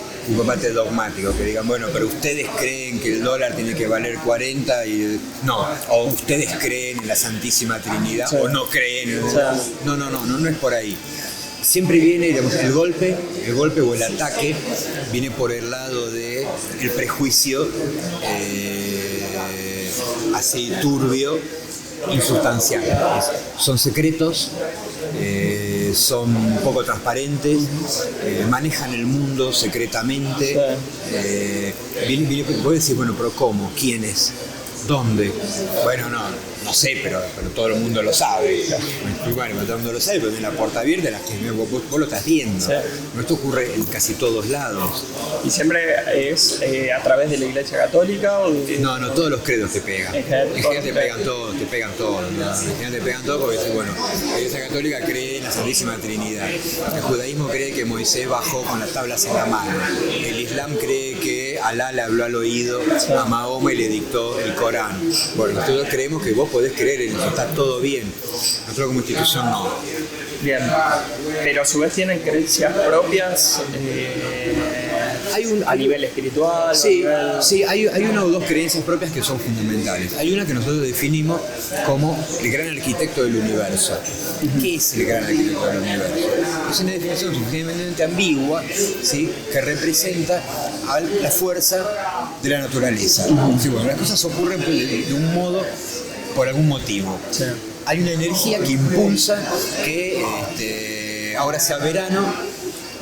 dogmático, que digan, bueno, pero ustedes creen que el dólar tiene que valer 40 y... No, o ustedes creen en la Santísima Trinidad, sí, o no creen. Sí. No es por ahí. Siempre viene, digamos, el golpe o el ataque viene por el lado del prejuicio así turbio, insustancial. Son secretos, son poco transparentes, manejan el mundo secretamente. Vos decís, bueno, pero ¿cómo? ¿Quiénes? ¿Dónde? Bueno, no no sé, pero todo el mundo lo sabe. Y bueno, todo el mundo lo sabe, pero tiene la puerta abierta, vos lo estás viendo. Sí. Esto ocurre en casi todos lados. ¿Y siempre es a través de la Iglesia Católica? O de... No, todos los credos te pegan. En general te pegan todos. En general te pegan todos porque bueno, la Iglesia Católica cree en la Santísima Trinidad. El judaísmo cree que Moisés bajó con las tablas en la mano. El Islam cree que Alá le habló al oído a Mahoma y le dictó el Corán. Bueno, nosotros creemos que vos podés creer en eso, está todo bien. Nosotros como institución no. Bien, pero a su vez tienen creencias propias a nivel espiritual. Sí, hay una o dos creencias propias que son fundamentales. Hay una que nosotros definimos como el gran arquitecto del universo. ¿Qué es el gran arquitecto del universo? Es una definición suficientemente ambigua, ¿sí?, que representa a la fuerza de la naturaleza. Sí, bueno, las cosas ocurren de un modo, por algún motivo. Sí. Hay una energía que impulsa que ahora sea verano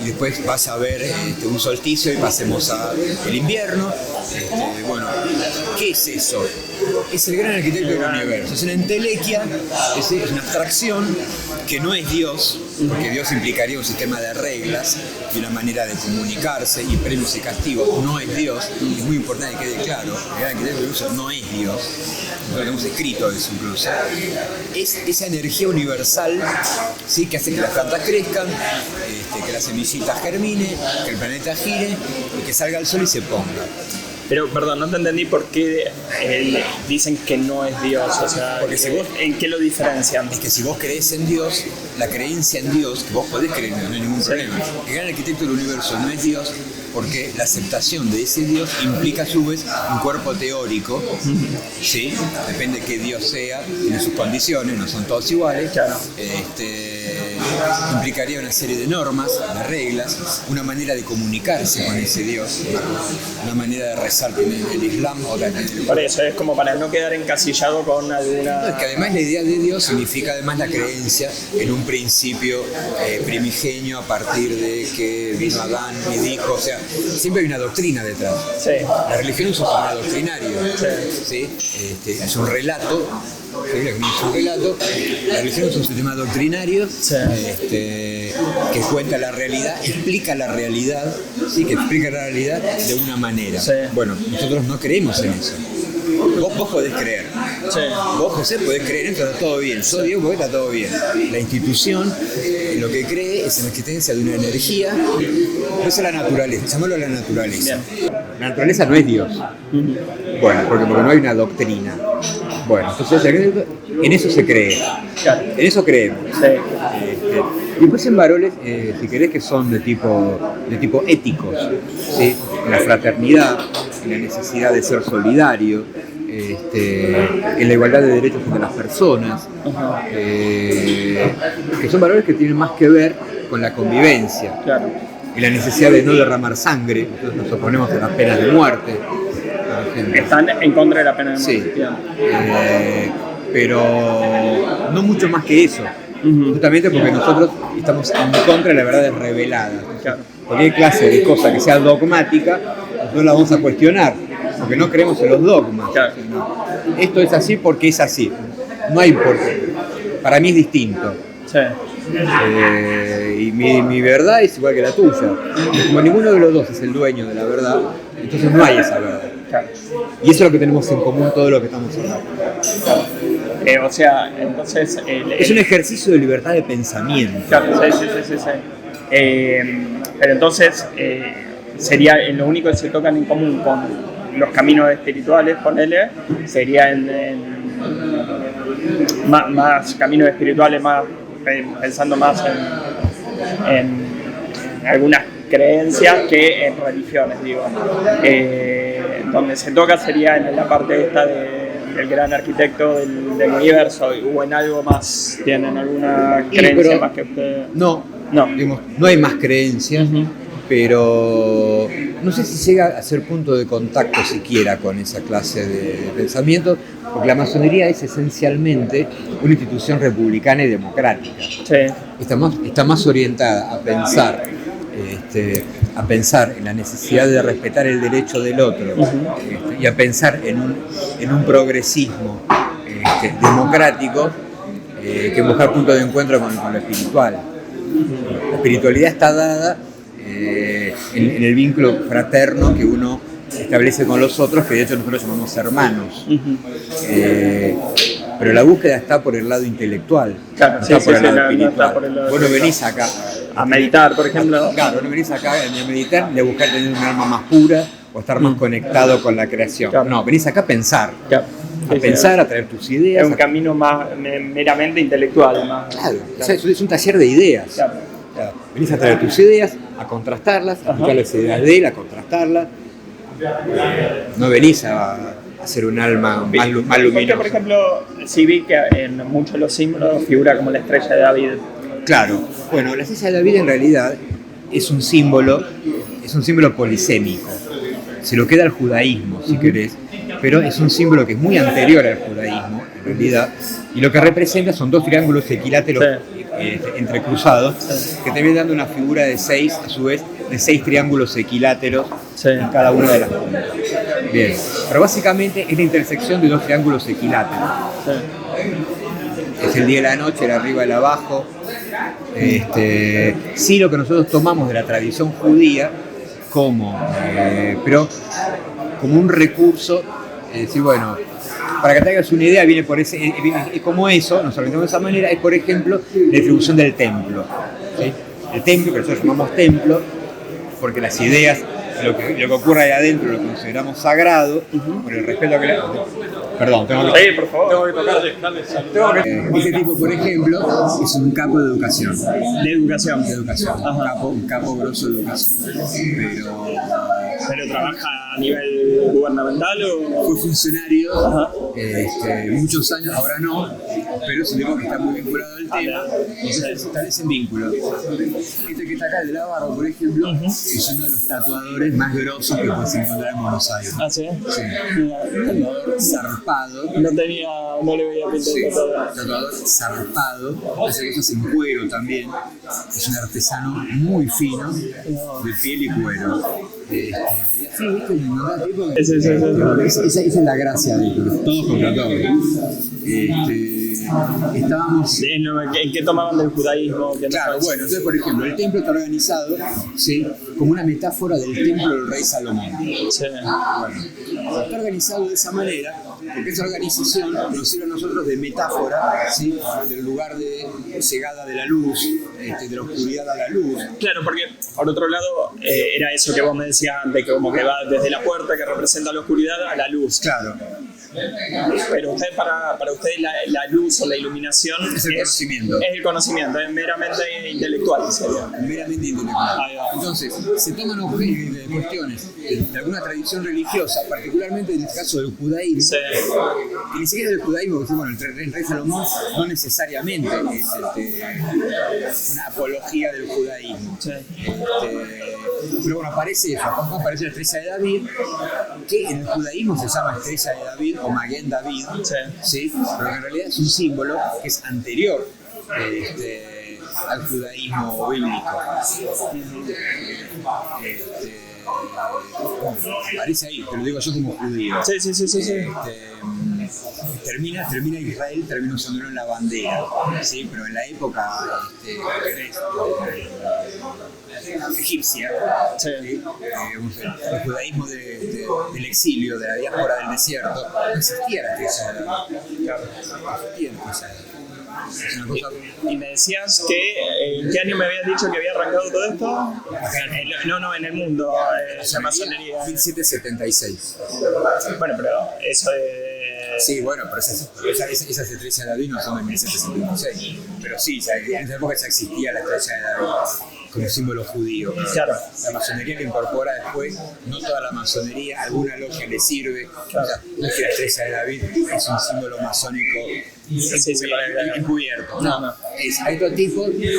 y después vas a ver un solsticio y pasemos al invierno. Bueno, ¿qué es eso? Es el gran arquitecto del universo. Es una entelequia, es una abstracción que no es Dios, porque Dios implicaría un sistema de reglas y una manera de comunicarse y premios y castigos. No es Dios, es muy importante que quede claro. El gran arquitecto del universo no es Dios. Nosotros hemos escrito eso incluso. Es esa energía universal, ¿sí?, que hace que las plantas crezcan, que la semillita germine, que el planeta gire y que salga el sol y se ponga. Pero, perdón, no te entendí por qué dicen que no es Dios. O sea, porque si vos, ¿en qué lo diferencian? Es que si vos creés en Dios, la creencia en Dios, que vos podés creer en Dios, no hay ningún problema. El gran arquitecto del universo no es Dios, porque la aceptación de ese Dios implica a su vez un cuerpo teórico, ¿sí? Depende de qué Dios sea, tiene sus condiciones, no son todos iguales. Claro. Implicaría una serie de normas, de reglas, una manera de comunicarse con ese Dios, una manera de rezar en el Islam. Por eso, es como para no quedar encasillado con alguna... No, es que además la idea de Dios significa además la creencia en un principio primigenio a partir de que vino Adán y dijo, o sea, siempre hay una doctrina detrás. Sí. La religión es un sistema doctrinario. Sí. ¿Sí? Es un relato. Es un relato. La religión es un sistema doctrinario, sí, que cuenta la realidad, explica la realidad, ¿sí?, que explica la realidad de una manera. Sí. Bueno, nosotros no creemos en eso. Vos podés creer. Sí. Vos, José, podés creer en eso, está todo bien. Yo digo porque está todo bien. La institución lo que cree es en la existencia de una energía. Eso es la naturaleza, llamémoslo la naturaleza. Bien. La naturaleza no es Dios. Bueno, porque no hay una doctrina. Bueno, entonces en eso se cree. Claro. En eso creemos. Sí. Y después en valores, si querés, que son de tipo éticos, ¿sí?, en la fraternidad, en la necesidad de ser solidario, en la igualdad de derechos entre las personas, que son valores que tienen más que ver con la convivencia. Claro. Y la necesidad de no derramar sangre. Nosotros nos oponemos a la pena de muerte, por ejemplo. Están en contra de la pena de muerte. Sí. Pero no mucho más que eso. Justamente porque nosotros estamos en contra de la verdad revelada. Claro. Cualquier clase de cosa que sea dogmática, nosotros la vamos a cuestionar, porque no creemos en los dogmas. Claro. Esto es así porque es así. No hay por qué. Para mí es distinto. Sí. Y mi verdad es igual que la tuya. Como ninguno de los dos es el dueño de la verdad, entonces no hay esa verdad. Claro. Y eso es lo que tenemos en común todo lo que estamos hablando. O sea, entonces... es un ejercicio de libertad de pensamiento. Claro, sí. Pero entonces sería lo único que se tocan en común con los caminos espirituales, ponele, sería más caminos espirituales, más pensando más en algunas creencias que en religiones, digo. Donde se toca sería en la parte esta del gran arquitecto del universo, o en algo más. ¿Tienen alguna creencia más que ustedes? No, digamos, no hay más creencias, pero no sé si llega a ser punto de contacto siquiera con esa clase de pensamiento, porque la masonería es esencialmente una institución republicana y democrática. Sí. Está más orientada a pensar en la necesidad de respetar el derecho del otro, y a pensar en un progresismo democrático que buscar puntos de encuentro con lo espiritual. La espiritualidad está dada en el vínculo fraterno que uno establece con los otros, que de hecho nosotros llamamos hermanos. Pero la búsqueda está por el lado intelectual, claro, no está por el lado espiritual. Vos no venís acá a meditar, por ejemplo. Claro, no venís acá a meditar ni a buscar tener un alma más pura o estar más conectado con la creación. Claro. No, venís acá a pensar. Claro. A pensar, a traer tus ideas. Es un camino más meramente intelectual. Claro, o sea, es un taller de ideas. Claro. Claro. Venís a traer tus ideas, a contrastarlas, a buscar las ideas de él, a contrastarlas. No venís a ser un alma más luminosa. Porque, por ejemplo, sí vi que en muchos de los símbolos figura como la estrella de David. Claro. Bueno, la estrella de David en realidad es un símbolo polisémico. Se lo queda al judaísmo, si querés, pero es un símbolo que es muy anterior al judaísmo, en realidad, y lo que representa son dos triángulos equiláteros entrecruzados, que te vienen dando una figura de 6, a su vez, de 6 triángulos equiláteros en cada una de las puntas. Bien, pero básicamente es la intersección de dos triángulos equiláteros. Es el día y la noche, el arriba y el abajo. Sí, lo que nosotros tomamos de la tradición judía pero como un recurso, decir, bueno, para que te hagas una idea, viene como eso, nos organizamos de esa manera, es por ejemplo la distribución del templo. ¿Sí? El templo, que nosotros llamamos templo, porque las ideas, lo que ocurre ahí adentro, lo que consideramos sagrado, por el respeto a que Perdón, tengo que... Sí, por favor. Tengo que tocar. Ese tipo, por ejemplo, es un capo de educación. De educación. De educación. Un capo grosso de educación. ¿Pero trabaja a nivel gubernamental o...? Fue funcionario muchos años, ahora no, pero es un tipo que está muy vinculado al tema y se establecen vínculos. Este que está acá, el de la barba, por ejemplo, es uno de los tatuadores más grosos que puedes encontrar en Buenos Aires. ¿Ah, sí? Sí. Un tatuador zarpado. No le veía pintar sí, tatuador. Tatuador zarpado, hace cosas en cuero también. Es un artesano muy fino, de piel y cuero. Y así, ¿viste? Esa es la gracia de todos contra todos. Estábamos... ¿En qué tomaban del judaísmo? Claro, bueno, entonces por ejemplo, el templo está organizado, ¿sí?, como una metáfora del templo del rey Salomón. Sí. Bueno, está organizado de esa manera porque esa organización nos sirve a nosotros de metáfora, ¿sí?, del lugar de llegada de la luz, de la oscuridad a la luz. Claro, porque por otro lado era eso que vos me decías antes, que como que va desde la puerta que representa la oscuridad a la luz. Claro. Pero usted, para usted la luz o la iluminación es el conocimiento. Es el conocimiento, es meramente intelectual. ¿Sería? Meramente intelectual. Entonces, se toman cuestiones de alguna tradición religiosa, particularmente en el caso del judaísmo, sí, que ni siquiera del judaísmo, porque bueno, el rey Salomón no necesariamente es una apología del judaísmo. Sí. Pero bueno, aparece eso, aparece la estrella de David, que en el judaísmo se llama estrella de David o Maguen David, ¿sí? Pero que en realidad es un símbolo que es anterior al judaísmo bíblico. Aparece ahí, te lo digo yo como judío. Sí. Termina Israel, termina usándolo en la bandera, ¿sí? Pero en la época egipcia, sí, el judaísmo del exilio, de la diáspora del desierto, no existía la estrella de David. Claro, no existía la estrella de David. Es una cosa... Y me decías que ¿en qué año me habías dicho que había arrancado todo esto? No, en el mundo, la masonería. 1776. Bueno, pero eso es... Sí, bueno, pero esas estrellas de David no son de 1776. Pero sí, en esa época ya existía la estrella de David como símbolo judío. Claro. La masonería lo incorpora después, no toda la masonería, alguna logia le sirve. Claro. No es que la estrella de David es un símbolo masónico encubierto. No. Hay otros tipos que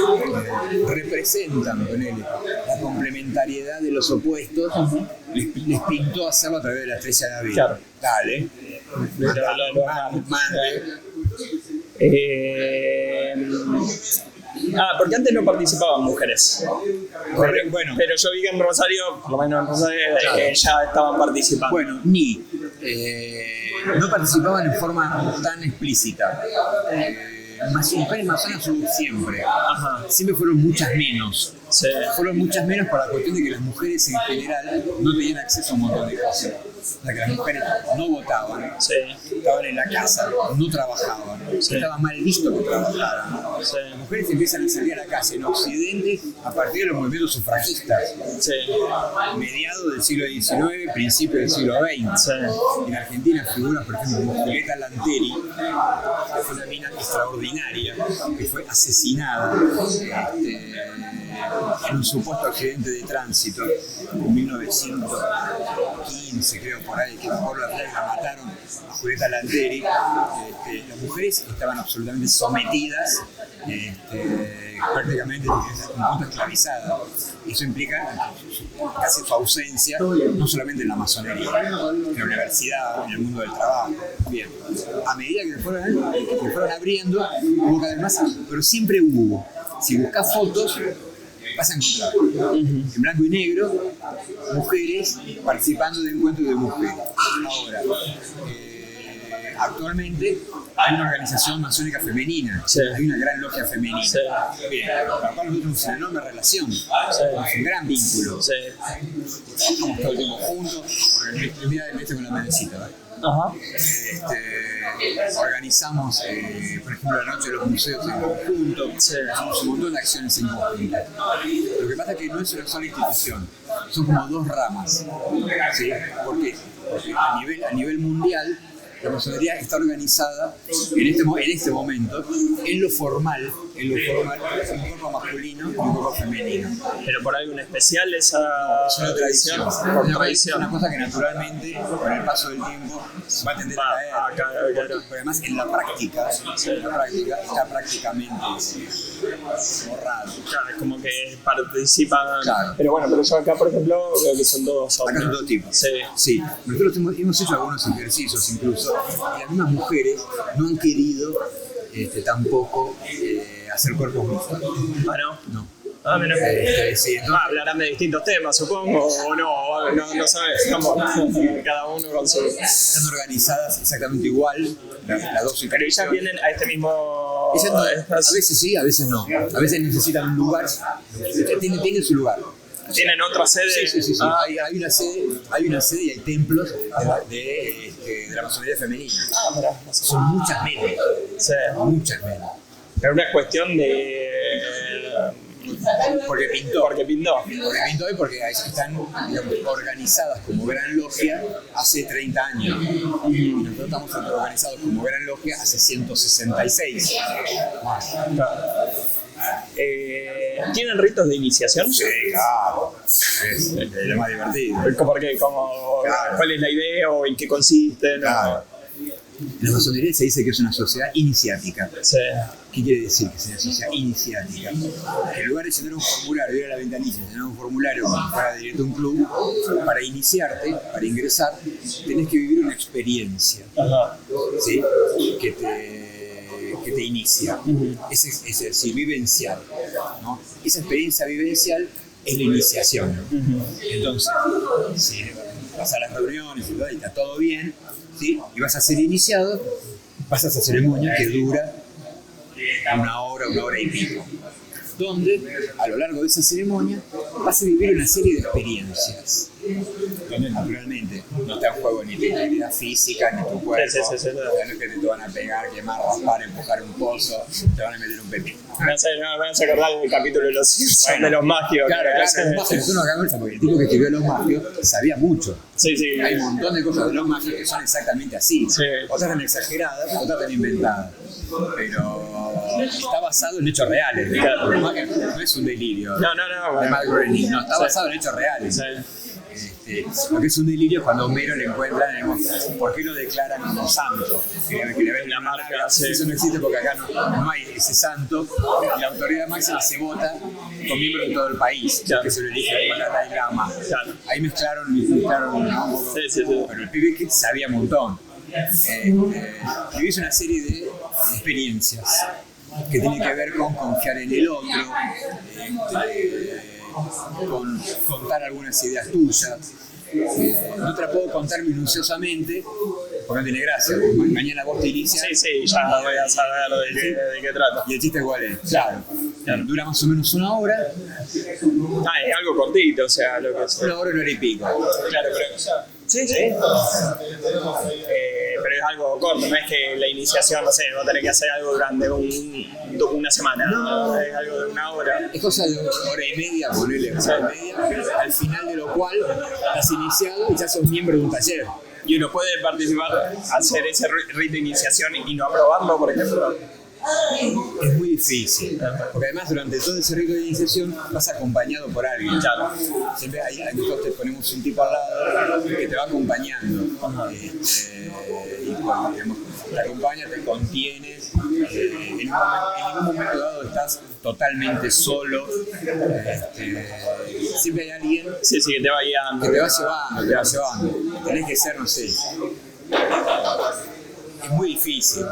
representan la complementariedad de los opuestos. Les pintó hacerlo a través de la estrella de David. Claro. Dale. Porque antes no participaban mujeres. Pero yo vi que en Rosario, por lo menos en Rosario, claro, ya estaban participando. Bueno, no participaban en forma tan explícita. Mujeres masonas hubo siempre. Ajá. Siempre fueron muchas menos. Sí. Fueron muchas menos por la cuestión de que las mujeres en general no tenían acceso a un montón de cosas. O sea, que las mujeres no votaban, Sí. estaban en la casa, no trabajaban, Sí. estaba mal visto que trabajaran. Sí. Las mujeres empiezan a salir a la calle en Occidente a partir de los movimientos sufragistas, Sí. mediados del siglo XIX, principios del siglo XX. Sí. En Argentina figura, por ejemplo, Julieta Lanteri, que fue una mina extraordinaria, que fue asesinada en un supuesto accidente de tránsito en 1915, creo, por ahí, que por la playa la mataron a Julieta Lanteri. Las mujeres estaban absolutamente sometidas, prácticamente un punto esclavizada. Eso implica casi su ausencia, no solamente en la masonería, en la universidad, en el mundo del trabajo. Bien, a medida que se fueron abriendo, hubo cada vez más, pero siempre hubo. Si buscas fotos, vas a encontrar en blanco y negro mujeres participando de encuentros de mujeres. Ahora, actualmente hay una organización masónica femenina, Sí. hay una gran logia femenina. Sí. Bien, para la cual nosotros tenemos una enorme relación, Sí. un gran vínculo. Sí. Trabajamos todo el tiempo juntos, porque mira con la medecita, ¿vale? Ajá. Organizamos, por ejemplo, la noche de los museos en conjunto, Sí. hacemos un montón de acciones en conjunto. Lo que pasa es que no es una sola institución, son como dos ramas. ¿Sí? ¿Por qué? Porque a nivel mundial, la masonería está organizada en este momento en lo formal, un cuerpo masculino y un cuerpo femenino. Pero por algo en especial esa Es una tradición. Por Es tradición. una cosa que naturalmente, con el paso del tiempo, va a tender a caer. Claro. Pero además en la práctica está prácticamente borrado. Claro, es como que participan. Claro. Pero bueno, pero yo acá, por ejemplo, veo que son todos hombres. Acá son todo tipos. Sí. Sí. Nosotros hemos hecho algunos ejercicios incluso, y las mismas mujeres no han querido tampoco hacer cuerpos mixtos. Ah, ¿no? No. Ah, mira. Sí, entonces, Hablarán de distintos temas, supongo, o no sabes. Estamos cada uno con su. están organizadas exactamente igual, las dos Pero ellas instituciones. vienen a este mismo. Ellas no, a veces sí, a veces no. A veces necesitan un lugar, tienen su lugar. ¿Tienen otra sede? Sí. Ah, Hay una sede y hay templos de la masonería femenina. ah, mirá. Son muchas menos. Sí. Muchas menos. Pero una cuestión de. Porque pintó. Porque pintó. Porque pintó y porque están, digamos, organizadas como Gran Logia hace 30 años. Y nosotros estamos organizados como Gran Logia hace 166. Más. ¿Tienen ritos de iniciación? Sí, claro. Es lo más divertido. ¿Por qué? Claro. ¿Cuál es la idea o en qué consiste? Claro. En la masonería se dice que es una sociedad iniciática. Sí. ¿Qué quiere decir que sea una sociedad iniciática? Que en lugar de llenar un formulario, ir a la ventanilla, llenar un formulario para adherirte a un club, para iniciarte, para ingresar, tenés que vivir una experiencia, Ajá. ¿sí? que te inicia. Es decir, vivencial, ¿no? Esa experiencia vivencial es la iniciación. Entonces, si vas a las reuniones y está todo bien, ¿sí? Y vas a ser iniciado, vas a esa ceremonia que dura una hora y pico, donde a lo largo de esa ceremonia vas a vivir una serie de experiencias, donde naturalmente no está en juego ni tu integridad física, ni tu cuerpo. Sí. No es que te van a pegar, quemar, raspar, empujar un pozo, te van a meter un pepino. Me vas a acordar del capítulo de los Simpsons, Bueno, de los mágicos. Claro, los magios, uno acá, porque el tipo que escribió Los Magios sabía mucho. Sí. Hay un montón de cosas de Los Magios que son exactamente así. Sí. Otras están exageradas, otras están inventadas. Pero está basado en hechos reales. Claro. Los Magios no es un delirio No. de Matt Groening, no, está basado en hechos reales. Sí. Lo que es un delirio es cuando a Homero le encuentran, ¿por qué lo declaran como santo? Que le ven La marca, sí. Eso no existe porque acá no hay ese santo, y la autoridad máxima se vota con miembros de todo el país, Claro. que se lo elige como el Dalai Lama. Claro. Ahí mezclaron un poco, Sí. pero el pibe que sabía un montón. Vivís una serie de experiencias que tienen que ver con confiar en el otro, con contar algunas ideas tuyas, no te la puedo contar minuciosamente porque no tiene gracia. Mañana vos te inicias. Sí, ya voy a saber de qué trata. Y el chiste igual es. Claro. Dura más o menos una hora. Es algo cortito, o sea, lo que es. Una hora y pico. Claro, pero. Sí. Pero es algo corto, no es que la iniciación, no sé, va a tener que hacer algo durante una semana. No, es algo de una hora. Es cosa de hora y media, ponele hora y media, al final de lo cual estás iniciado y ya sos miembro de un taller. Y uno puede participar, hacer ese rito de iniciación y no aprobarlo, por ejemplo. Es muy difícil, porque además durante todo ese rito de iniciación vas acompañado por alguien. Claro. Siempre nosotros te ponemos un tipo al lado que te va acompañando. Y cuando te acompaña, te contienes. En ningún momento dado estás totalmente solo. Siempre hay alguien que te va guiando. Que te va llevando. Tenés que ser, no sé. Es muy difícil.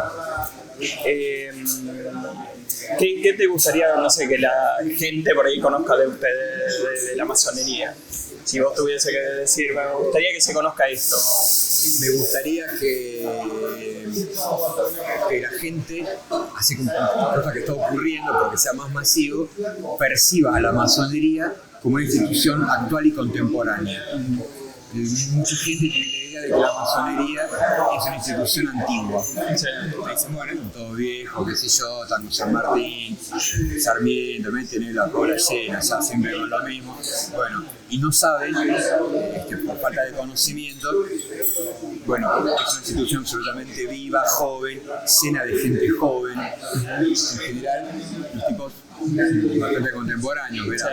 ¿Qué te gustaría, no sé, que la gente por ahí conozca de ustedes, de la masonería? Si vos tuviese que decir, me gustaría que se conozca esto. Me gustaría que la gente, así como cosa que está ocurriendo, porque sea más masivo, perciba a la masonería como una institución actual y contemporánea. Mucha gente tiene la idea de que la masonería es una institución antigua. Me dicen, bueno, son todos viejos, qué sé yo, están San Martín, Sarmiento, me tienen la cola llena, o sea, siempre con lo mismo. Bueno, y no saben, por falta de conocimiento, bueno, es una institución absolutamente viva, joven, llena de gente joven. En general, los tipos bastante contemporáneos, ¿verdad?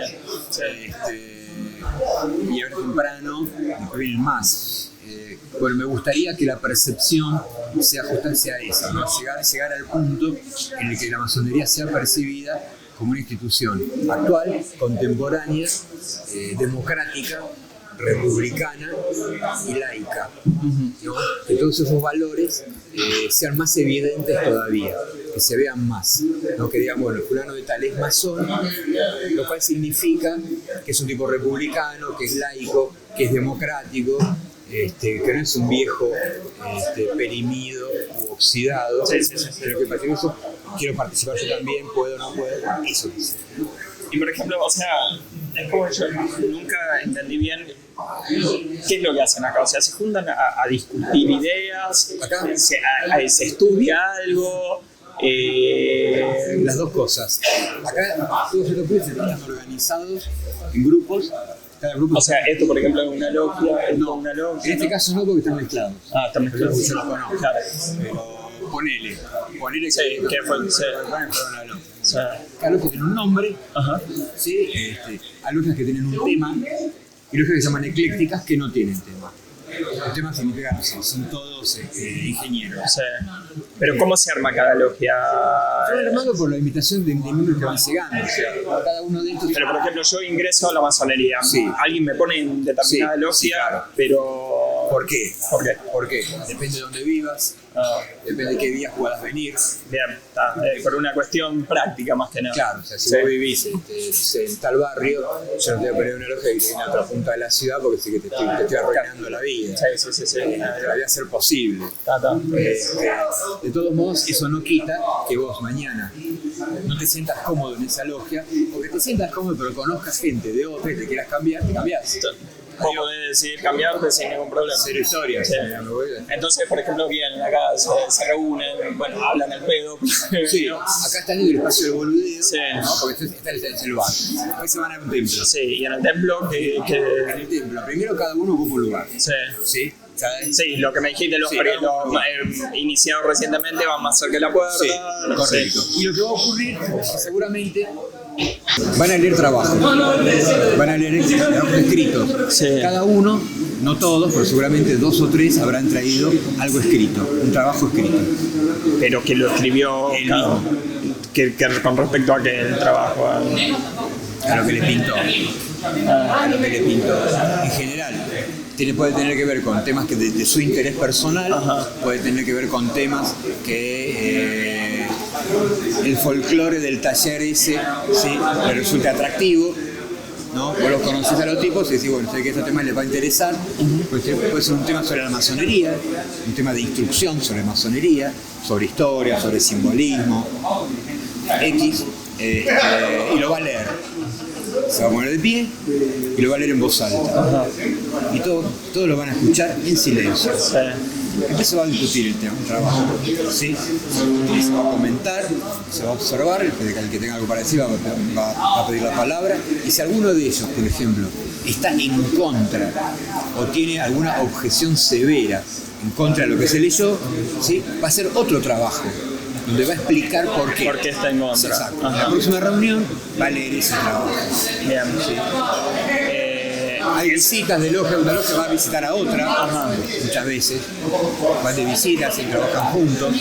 Y ahora temprano, después vienen más. Bueno, me gustaría que la percepción se ajustase a eso, ¿no? Llegar al punto en el que la masonería sea percibida como una institución actual, contemporánea, democrática, republicana y laica, ¿no? Que todos esos valores sean más evidentes todavía, que se vean más, ¿no? Que digan, bueno, el fulano de tal es masón, lo cual significa que es un tipo republicano, que es laico, que es democrático, que no es un viejo perimido u oxidado, pero que para eso quiero participar yo también, puedo o no puedo, eso es. Y por ejemplo, o sea, es como yo nunca entendí bien qué es lo que hacen acá. O sea, se juntan a discutir ideas, acá se estudia algo. Las dos cosas. Acá todos estos clubes están organizados en grupos. Cada grupo, o sea, esto por ejemplo es una logia, no, una logia. En este caso no, porque están mezclados. Están mezclados. Yo los conozco. Claro. Pero ponele que fue una logia. Cada logia tiene un nombre. ¿Sí? Hay logias que tienen un tema y logias que se llaman eclécticas que no tienen tema. El tema significa, no sé, son todos ingenieros. Pero ¿cómo se arma cada logia? Se van armando por la invitación de miembros que van llegando. O sea, cada uno de estos. Pero por ejemplo, yo ingreso a la masonería. Sí. Alguien me pone en determinada logia, claro. Pero. ¿Por qué? ¿Por qué? Depende de dónde vivas. Depende de qué días puedas venir. Bien, está. Por una cuestión práctica más que nada. Claro, o sea, si vos vivís en tal barrio, yo no te voy a poner una logia que esté en la otra punta de la ciudad porque sé que te estoy arruinando la vida. Sí. Debería ser posible. De todos modos, eso no quita que vos mañana no te sientas cómodo en esa logia, o que te sientas cómodo pero conozcas gente de otra y te quieras cambiar, te cambiás. Vos podés decidir cambiarte sin ningún problema. Cero historia. Sí. Entonces, por ejemplo, vienen acá, se reúnen, bueno, hablan al pedo. Sí, acá está el espacio del boludeo, ¿no? Porque está el bar. Después se van a un templo. Sí, y en el templo, En el templo, primero cada uno ocupa un lugar. Sí, lo que me dijiste, los iniciados recientemente van más cerca de la puerta. Sí, correcto. Y lo que va a ocurrir es que seguramente van a leer trabajos, van a leer trabajos escritos. Cada uno, no todos, pero seguramente 2 o 3 habrán traído algo escrito, un trabajo escrito. Pero que lo escribió él mismo. Que con respecto a que el trabajo. A lo que le pintó. A lo que le pintó. En general. Puede tener que ver con temas que de su interés personal, puede tener que ver con temas que el folclore del taller ese le resulta atractivo, ¿no? Vos los conocés a los tipos y decís, bueno, sé que este tema les va a interesar, puede ser un tema sobre la masonería, un tema de instrucción sobre masonería, sobre historia, sobre simbolismo, X, y lo va a leer. Se va a poner de pie y lo va a leer en voz alta. Y todos lo van a escuchar en silencio. Entonces se va a discutir el tema, un trabajo, ¿sí? Se va a comentar, se va a observar, el que tenga algo parecido va a pedir la palabra, y si alguno de ellos, por ejemplo, está en contra o tiene alguna objeción severa en contra de lo que se leyó, ¿sí? Va a hacer otro trabajo donde va a explicar por qué. ¿Por qué está en contra? Exacto. En la próxima reunión va a leer ese trabajo. Bien. ¿Sí? Hay visitas de logia, una logia va a visitar a otra, muchas veces. Van de visitas y trabajan juntos.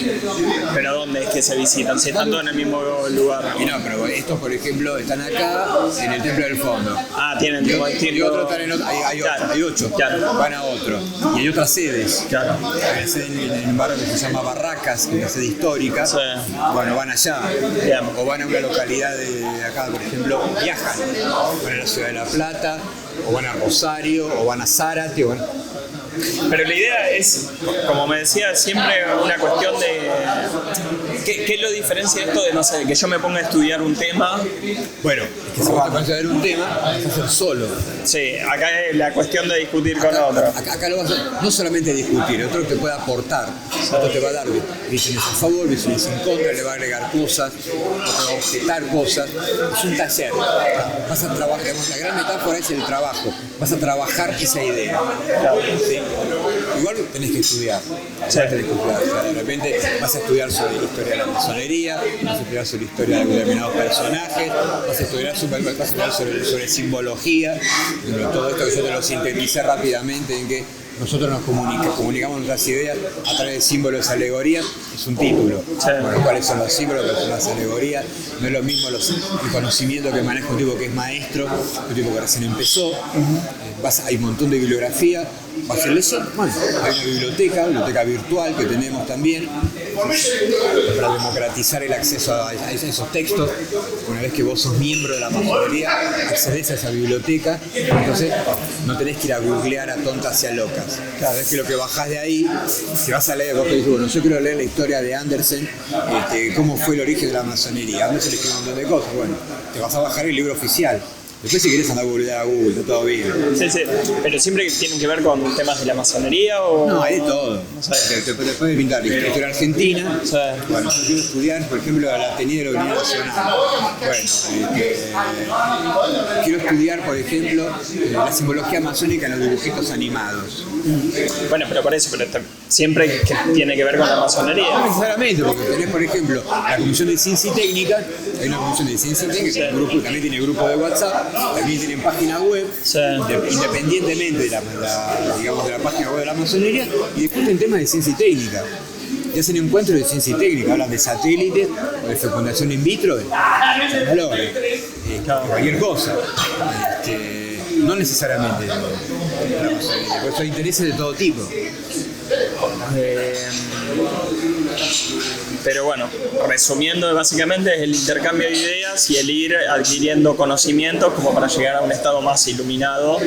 ¿Pero dónde es que se visitan? Si están todos en el mismo lugar. Y no, pero estos, por ejemplo, están acá en el Templo del Fondo. Tienen Y distintos. otros están en otro, hay 8, Claro. van a otro. Y hay otras sedes. Claro. Hay sede en un barrio que se llama Barracas, que es una sede histórica. Sí. Bueno, van allá. Bien. O van a una localidad de acá, por ejemplo, viajan. Van a la ciudad de La Plata, o van a Rosario, o van a Zárate, o Pero la idea es, como me decía, siempre una cuestión de... ¿Qué lo diferencia esto de, no sé, que yo me ponga a estudiar un tema? Bueno, es que si vos te pones a ver un tema, vas a hacer solo. Sí, acá es la cuestión de discutir con otro. Acá lo vas a no solamente discutir, otro te puede aportar, otro te va a dar visiones a favor, visiones en contra, le va a agregar cosas, otro va a objetar cosas. Es un taller. Vas a trabajar, la gran metáfora es el trabajo. Vas a trabajar esa idea. ¿Sí? Igual tenés que estudiar. Sí. Tenés que estudiar. O sea, de repente vas a estudiar sobre la historia de la masonería, vas a estudiar sobre la historia de determinados personajes, vas a estudiar sobre simbología, todo esto que yo te lo sinteticé rápidamente en que nosotros nos comunicamos nuestras ideas a través de símbolos, alegorías, es un título. Sí. Bueno, ¿cuáles son los símbolos? ¿Cuáles son las alegorías? No es lo mismo el conocimiento que maneja un tipo que es maestro, un tipo que recién empezó. Hay un montón de bibliografía, vas a leer, bueno, hay una biblioteca virtual que tenemos también, para democratizar el acceso a esos textos. Una vez que vos sos miembro de la masonería, accedes a esa biblioteca, entonces no tenés que ir a googlear a tontas y a locas. Cada vez que lo que bajás de ahí, si vas a leer, vos te dices, bueno, yo quiero leer la historia de Andersen, cómo fue el origen de la masonería. Andersen escribió un montón de cosas, bueno, te vas a bajar el libro oficial. Después si querés andar a googlear a Google, está todo bien. Sí, pero siempre tienen que ver con temas de la masonería o... No, hay de todo. No sé. Te puedes pintar la historia argentina. Sí. Bueno, yo quiero estudiar, por ejemplo, a la Atenida de la Unidad Nacional. Bueno, quiero estudiar, por ejemplo, la simbología masónica en los dibujitos animados. Bueno, pero por eso, siempre que tiene que ver con la No masonería. necesariamente, porque tenés, por ejemplo, la Comisión de Ciencia y Técnica, hay una Comisión de Ciencia y Técnica, que también tiene grupo de WhatsApp, también tienen página web, Sí. independientemente de la página web de la masonería, y discuten temas de ciencia y técnica. Y hacen encuentros de ciencia y técnica, hablan de satélites, o de fecundación in vitro, de valores, cualquier cosa. No necesariamente de la masonería, por eso hay intereses de todo tipo. Pero bueno, resumiendo, básicamente es el intercambio de ideas y el ir adquiriendo conocimientos como para llegar a un estado más iluminado.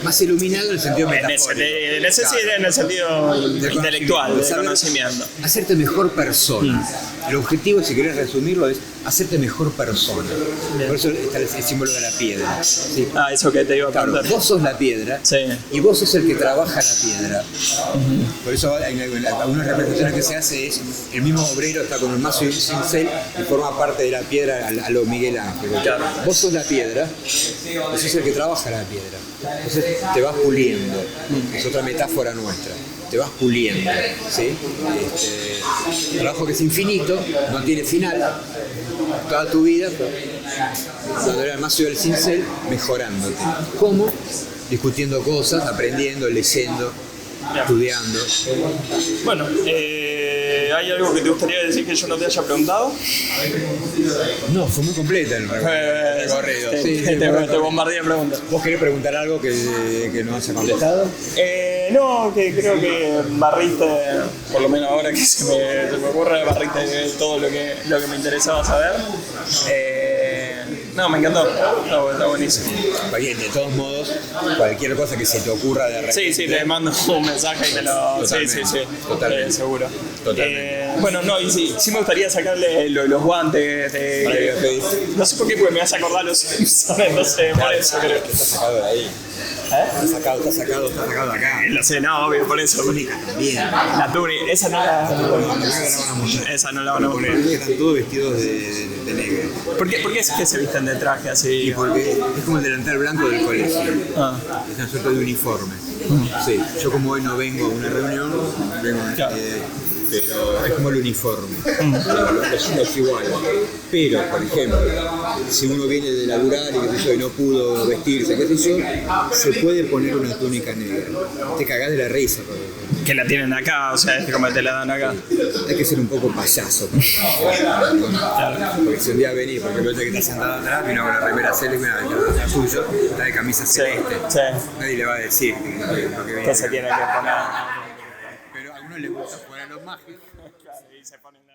Más iluminado en el sentido En metafórico. el sentido intelectual, de Saber conocimiento. Hacerte mejor persona. El objetivo, si querés resumirlo, es hacerte mejor persona. Bien. Por eso está el símbolo de la piedra. ¿Sí? Eso que te iba a Claro, contar. vos sos la piedra, Sí. y vos sos el que trabaja la piedra. Por eso hay algunas representaciones que se hace es el mismo obrero está con el mazo y un cincel y forma parte de la piedra a lo Miguel Ángel. Claro. Vos sos la piedra, vos sos el que trabaja la piedra. Entonces te vas puliendo. Es otra metáfora nuestra. Te vas puliendo, ¿sí? Trabajo que es infinito, no tiene final, toda tu vida, cuando era el mazo y el cincel, mejorándote. ¿Cómo? Discutiendo cosas, aprendiendo, leyendo, estudiando. Bueno, ¿hay algo que te gustaría decir que yo no te haya preguntado? No, fue muy completa el recorrido. Sí, Te bombardeé de preguntas. ¿Vos querés preguntar algo que no haya contestado? No, que creo que barriste, por lo menos ahora que se me ocurre, barriste todo lo que me interesaba saber. No, me encantó. Está buenísimo. Bien, de todos modos, cualquier cosa que se te ocurra de repente. Sí, te mando un mensaje y te lo... Totalmente, Sí. totalmente. Seguro. Totalmente. Bueno, no, y sí me gustaría sacarle los guantes de... No sé por qué, porque me hace acordar los Simpsons, no sé, por eso creo. Está sacado de ahí. Está sacado de acá. Lo sé, no, obvio, por eso. Túnica también. La túnica, esa no la... Esa no la van a poner. Están todos vestidos de negro. ¿Por qué es que se visten de traje así? Y porque es como el delantal blanco del colegio. Ah. Es una suerte de uniforme. Sí, yo como hoy no vengo a una reunión, Claro. pero es como el uniforme. Es igual. Pero, por ejemplo, si uno viene de laburar y, qué sé yo, y no pudo vestirse, qué sé yo, se puede poner una túnica negra. Te cagás de la risa. Que la tienen acá, o sea, es como te la dan acá. Hay que ser un poco payaso. Porque si un día venís, por ejemplo, el que está sentado atrás, vino con la remera celeste, la suyo, está de camisa celeste. Sí. Nadie le va a decir lo que viene. Que se tiene que poner. Pero a algunos les gusta jugar a los mágicos. Claro, y se ponen la...